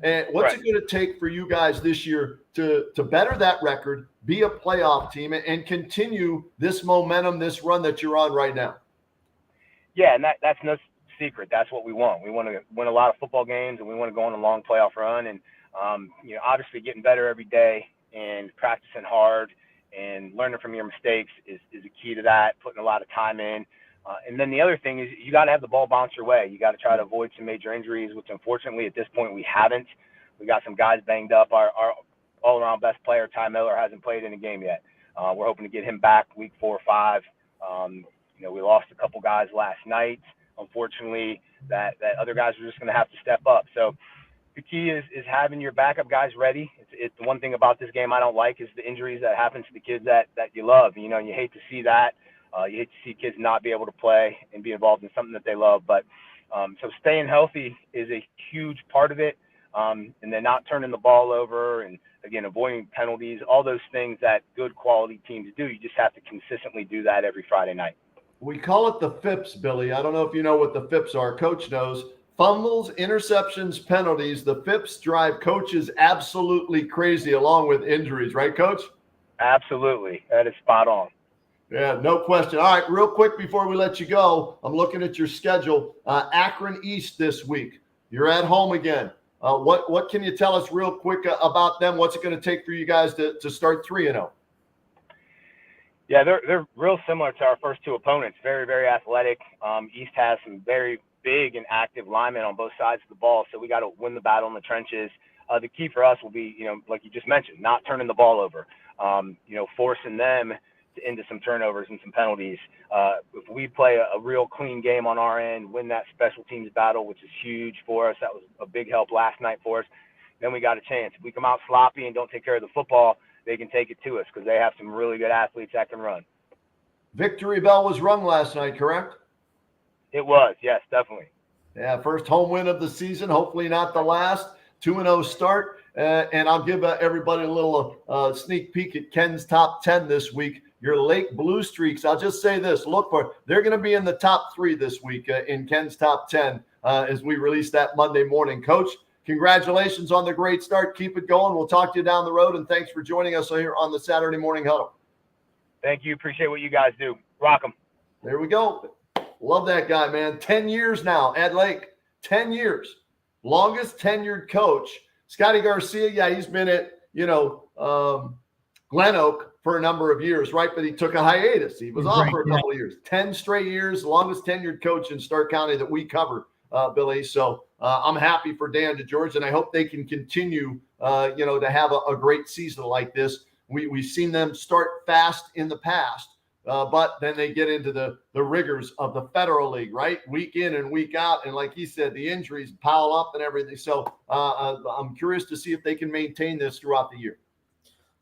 And what's it going to take for you guys this year to better that record, be a playoff team, and continue this momentum, this run that you're on right now? Yeah, and that's no secret. That's what we want. We want to win a lot of football games, and we want to go on a long playoff run. And obviously getting better every day and practicing hard and learning from your mistakes is a key to that. Putting a lot of time in. And then the other thing is you got to have the ball bounce your way. You got to try to avoid some major injuries, which unfortunately at this point we haven't. We got some guys banged up. Our all-around best player, Ty Miller, hasn't played in a game yet. We're hoping to get him back week 4 or 5. We lost a couple guys last night. Unfortunately, that other guys are just going to have to step up. So the key is having your backup guys ready. It's the one thing about this game I don't like is the injuries that happen to the kids that you love. And you hate to see that. You hate to see kids not be able to play and be involved in something that they love. But so staying healthy is a huge part of it. And then not turning the ball over and, again, avoiding penalties, all those things that good quality teams do. You just have to consistently do that every Friday night. We call it the FIPS, Billy. I don't know if you know what the FIPS are. Coach knows. Fumbles, interceptions, penalties. The FIPS drive coaches absolutely crazy along with injuries. Right, Coach? Absolutely. That is spot on. Yeah, no question. All right, real quick before we let you go, I'm looking at your schedule. Akron East this week. You're at home again. What can you tell us real quick about them? What's it going to take for you guys to start 3-0? Yeah, they're real similar to our first two opponents. Very, very athletic. East has some very big and active linemen on both sides of the ball, so we got to win the battle in the trenches. The key for us will be, like you just mentioned, not turning the ball over. Forcing them into some turnovers and some penalties. If we play a real clean game on our end, win that special teams battle, which is huge for us, that was a big help last night for us, then we got a chance. If we come out sloppy and don't take care of the football, they can take it to us because they have some really good athletes that can run. Victory bell was rung last night, correct? It was, yes, definitely. Yeah, first home win of the season, hopefully not the last. 2-0 start. And I'll give everybody a little sneak peek at Ken's top 10 this week. Your Lake Blue Streaks, I'll just say this, look for it. They're going to be in the top 3 this week in Ken's top 10 as we release that Monday morning. Coach, congratulations on the great start. Keep it going. We'll talk to you down the road, and thanks for joining us here on the Saturday Morning Huddle. Thank you. Appreciate what you guys do. Rock 'em. There we go. Love that guy, man. 10 years now at Lake. 10 years. Longest tenured coach. Scotty Garcia, yeah, he's been at, Glen Oak for a number of years, right? But he took a hiatus. He was off Right, for a couple of years, 10 straight years, longest tenured coach in Stark County that we cover, Billy. So I'm happy for Dan DeGeorge, and I hope they can continue, to have a great season like this. We've seen them start fast in the past, but then they get into the rigors of the Federal League, right? Week in and week out. And like he said, the injuries pile up and everything. So I'm curious to see if they can maintain this throughout the year.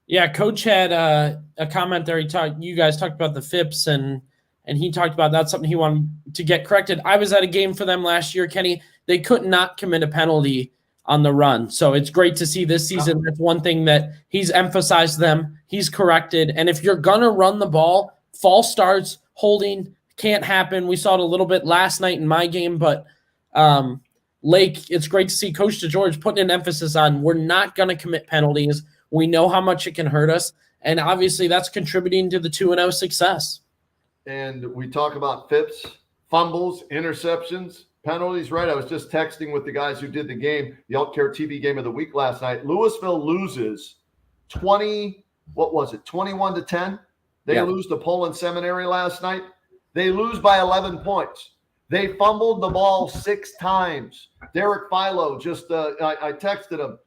Yeah, Coach had a comment there. You guys talked about the FIPS, and he talked about that's something he wanted to get corrected. I was at a game for them last year, Kenny. They could not commit a penalty on the run. So it's great to see this season. That's one thing that he's emphasized them. He's corrected. And if you're going to run the ball, false starts, holding can't happen. We saw it a little bit last night in my game, but Lake, it's great to see Coach DeGeorge putting an emphasis on we're not going to commit penalties. We know how much it can hurt us, and obviously that's contributing to the 2-0 success. And we talk about FIPS, fumbles, interceptions, penalties, right? I was just texting with the guys who did the game, the Alt Care TV game of the week last night. Louisville loses 21-10? They lose to Poland Seminary last night. They lose by 11 points. They fumbled the ball 6 times. Derek Philo just, I texted him,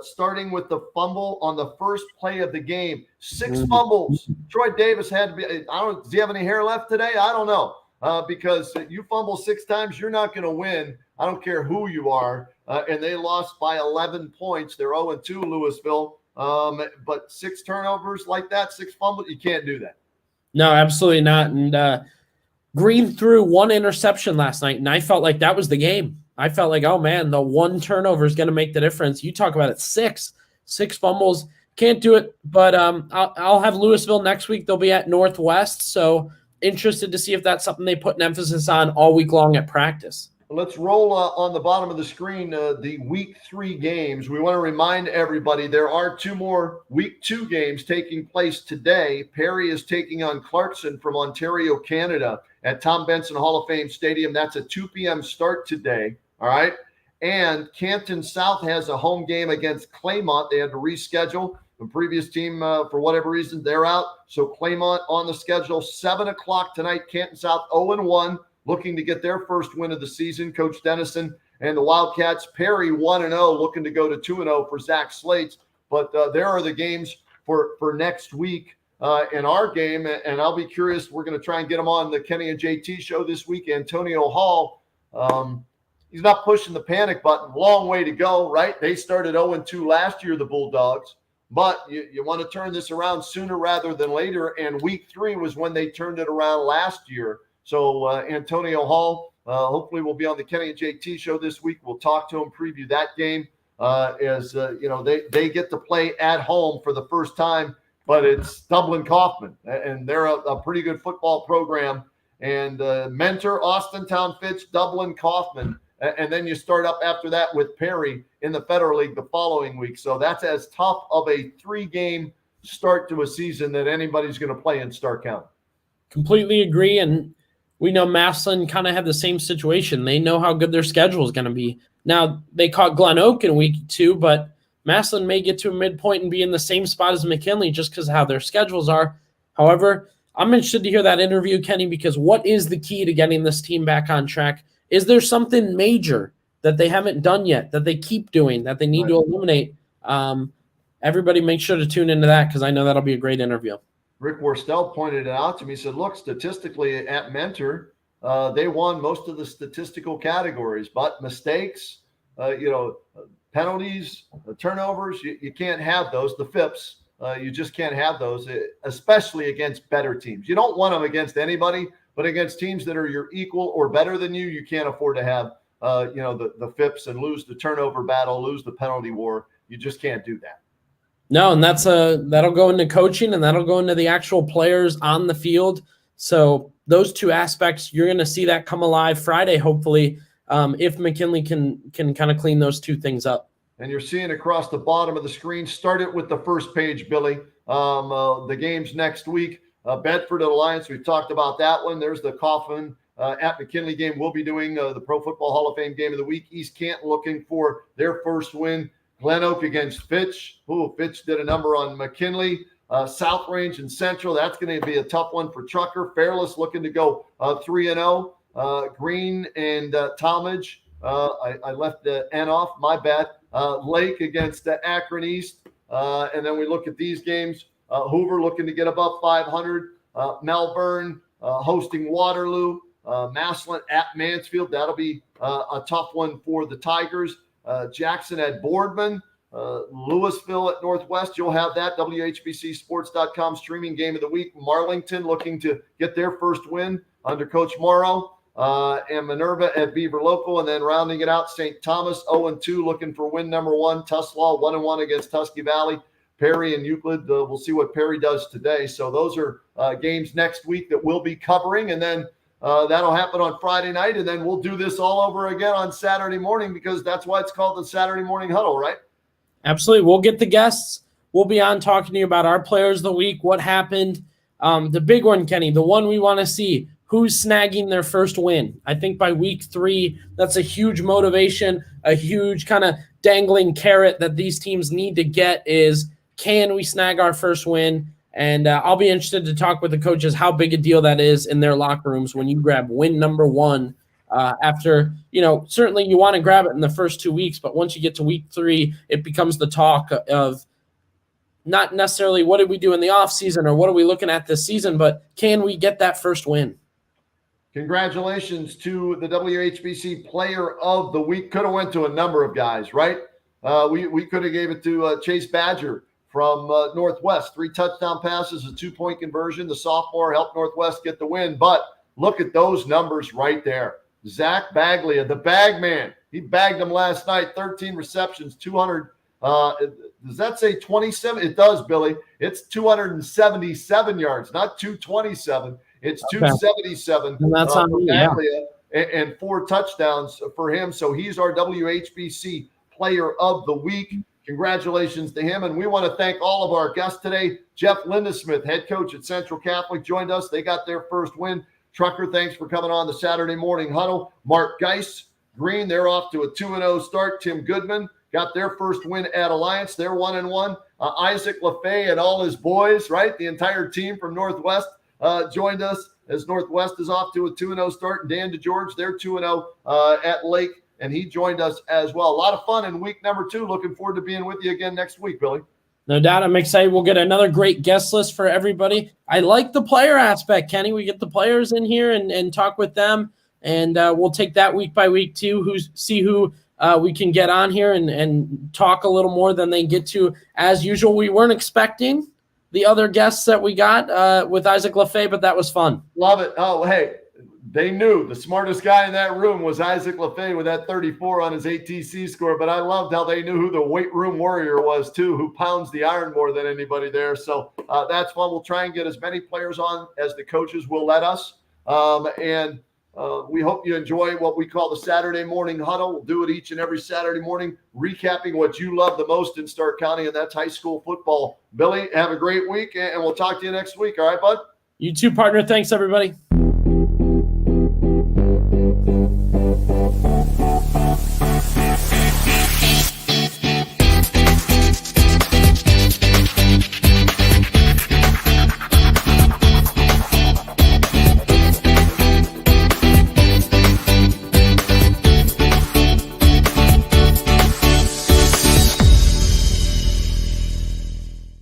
starting with the fumble on the first play of the game. 6 fumbles. Troy Davis had to be, does he have any hair left today? I don't know. Because you fumble 6 times, you're not going to win. I don't care who you are. And they lost by 11 points. They're 0-2, Louisville. But 6 turnovers like that, 6 fumbles, you can't do that. No, absolutely not. And Green threw 1 interception last night, and I felt like that was the game. I felt like, oh, man, the 1 turnover is going to make the difference. You talk about it, 6 fumbles. Can't do it, but I'll have Louisville next week. They'll be at Northwest, so interested to see if that's something they put an emphasis on all week long at practice. Let's roll on the bottom of the screen the week 3 games. We want to remind everybody there are 2 more week 2 games taking place today. Perry is taking on Clarkson from Ontario, Canada at Tom Benson Hall of Fame Stadium. That's a 2 p.m. start today, all right? And Canton South has a home game against Claymont. They had to reschedule. The previous team, for whatever reason, they're out. So Claymont on the schedule, 7 o'clock tonight. Canton South 0-1, looking to get their first win of the season. Coach Dennison and the Wildcats. Perry 1-0, looking to go to 2-0 for Zach Slates. But there are the games for next week in our game. And I'll be curious. We're going to try and get them on the Kenny and JT show this week. Antonio Hall, he's not pushing the panic button. Long way to go, right? They started 0-2 last year, the Bulldogs. But you want to turn this around sooner rather than later. And week 3 was when they turned it around last year. So Antonio Hall, hopefully will be on the Kenny and JT show this week. We'll talk to him, preview that game as they get to play at home for the first time. But it's Dublin Kaufman, and they're a pretty good football program. And Mentor, Austintown Fitch, Dublin Kaufman. And then you start up after that with Perry in the Federal League the following week. So that's as tough of a 3-game start to a season that anybody's going to play in Stark County. Completely agree. And we know Massillon kind of had the same situation. They know how good their schedule is going to be. Now, they caught Glen Oak in week 2, but Massillon may get to a midpoint and be in the same spot as McKinley just because of how their schedules are. However, I'm interested to hear that interview, Kenny, because what is the key to getting this team back on track? Is there something major that they haven't done yet, that they keep doing, that they need to eliminate? Everybody make sure to tune into that because I know that'll be a great interview. Rick Worstel pointed it out to me. He said, look, statistically at Mentor, they won most of the statistical categories, but mistakes, penalties, turnovers, you can't have those. The FIPS, you just can't have those, especially against better teams. You don't want them against anybody, but against teams that are your equal or better than you, you can't afford to have, the FIPS and lose the turnover battle, lose the penalty war. You just can't do that. No, and that'll go into coaching and that'll go into the actual players on the field. So those 2 aspects, you're going to see that come alive Friday, hopefully, if McKinley can kind of clean those 2 things up. And you're seeing across the bottom of the screen, start it with the first page, Billy. The games next week, Bedford Alliance, we've talked about that one. There's the Coffin at McKinley game. We'll be doing the Pro Football Hall of Fame game of the week. East Canton looking for their first win. Glen Oak against Fitch. Fitch did a number on McKinley. South Range and Central. That's going to be a tough one for Trucker. Fairless looking to go 3-0. Green and Talmadge. I left the N off. My bad. Lake against Akron East. And then we look at these games. Hoover looking to get above 500. Melbourne hosting Waterloo. Massillon at Mansfield. That'll be a tough one for the Tigers. Jackson at Boardman. Louisville at Northwest. You'll have that. WHBCSports.com streaming game of the week. Marlington looking to get their first win under Coach Morrow. And Minerva at Beaver Local. And then rounding it out, St. Thomas 0-2 looking for win number 1. Tuslaw 1-1 against Tusky Valley. Perry and Euclid, we'll see what Perry does today. So those are games next week that we'll be covering. And then that'll happen on Friday night. And then we'll do this all over again on Saturday morning, because that's why it's called the Saturday Morning Huddle, right? Absolutely. We'll get the guests. We'll be on talking to you about our players of the week, what happened. The big one, Kenny, the one we want to see, who's snagging their first win. I think by week 3, that's a huge motivation, a huge kind of dangling carrot that these teams need to get is, can we snag our first win? And I'll be interested to talk with the coaches how big a deal that is in their locker rooms when you grab win number 1 after, certainly you want to grab it in the first 2 weeks, but once you get to week 3, it becomes the talk of not necessarily what did we do in the offseason or what are we looking at this season, but can we get that first win? Congratulations to the WHBC Player of the Week. Could have went to a number of guys, right? We could have gave it to Chase Badger from Northwest. 3 touchdown passes, a 2-point conversion. The sophomore helped Northwest get the win. But look at those numbers right there. Zach Baglia, the bag man. He bagged them last night, 13 receptions, 200. Does that say 27? It does, Billy. It's 277 yards, not 227. It's 277. And that's on me, Baglia, and 4 touchdowns for him. So he's our WHBC Player of the Week. Congratulations to him. And we want to thank all of our guests today. Jeff Lindesmith, head coach at Central Catholic, joined us. They got their first win. Trucker, thanks for coming on the Saturday Morning Huddle. Mark Geis, Green, they're off to a 2-0 start. Tim Goodman got their first win at Alliance. They're 1-1. Isaac LaFay and all his boys, right? The entire team from Northwest joined us as Northwest is off to a 2-0 start. Dan DeGeorge, they're 2-0 at Lake, and he joined us as well. A lot of fun in week number 2. Looking forward to being with you again next week, Billy. No doubt. I'm excited. We'll get another great guest list for everybody. I like the player aspect, Kenny. We get the players in here and talk with them, and we'll take that week by week too, see who we can get on here and talk a little more than they get to as usual. We weren't expecting the other guests that we got with Isaac LaFay, but that was fun. Love it. Oh, hey, they knew the smartest guy in that room was Isaac LaFay with that 34 on his ATC score, but I loved how they knew who the weight room warrior was too, who pounds the iron more than anybody there. So that's fun. We'll try and get as many players on as the coaches will let us. We hope you enjoy what we call the Saturday Morning Huddle. We'll do it each and every Saturday morning, recapping what you love the most in Stark County, and that's high school football. Billy, have a great week, and we'll talk to you next week. All right, bud? You too, partner. Thanks, everybody.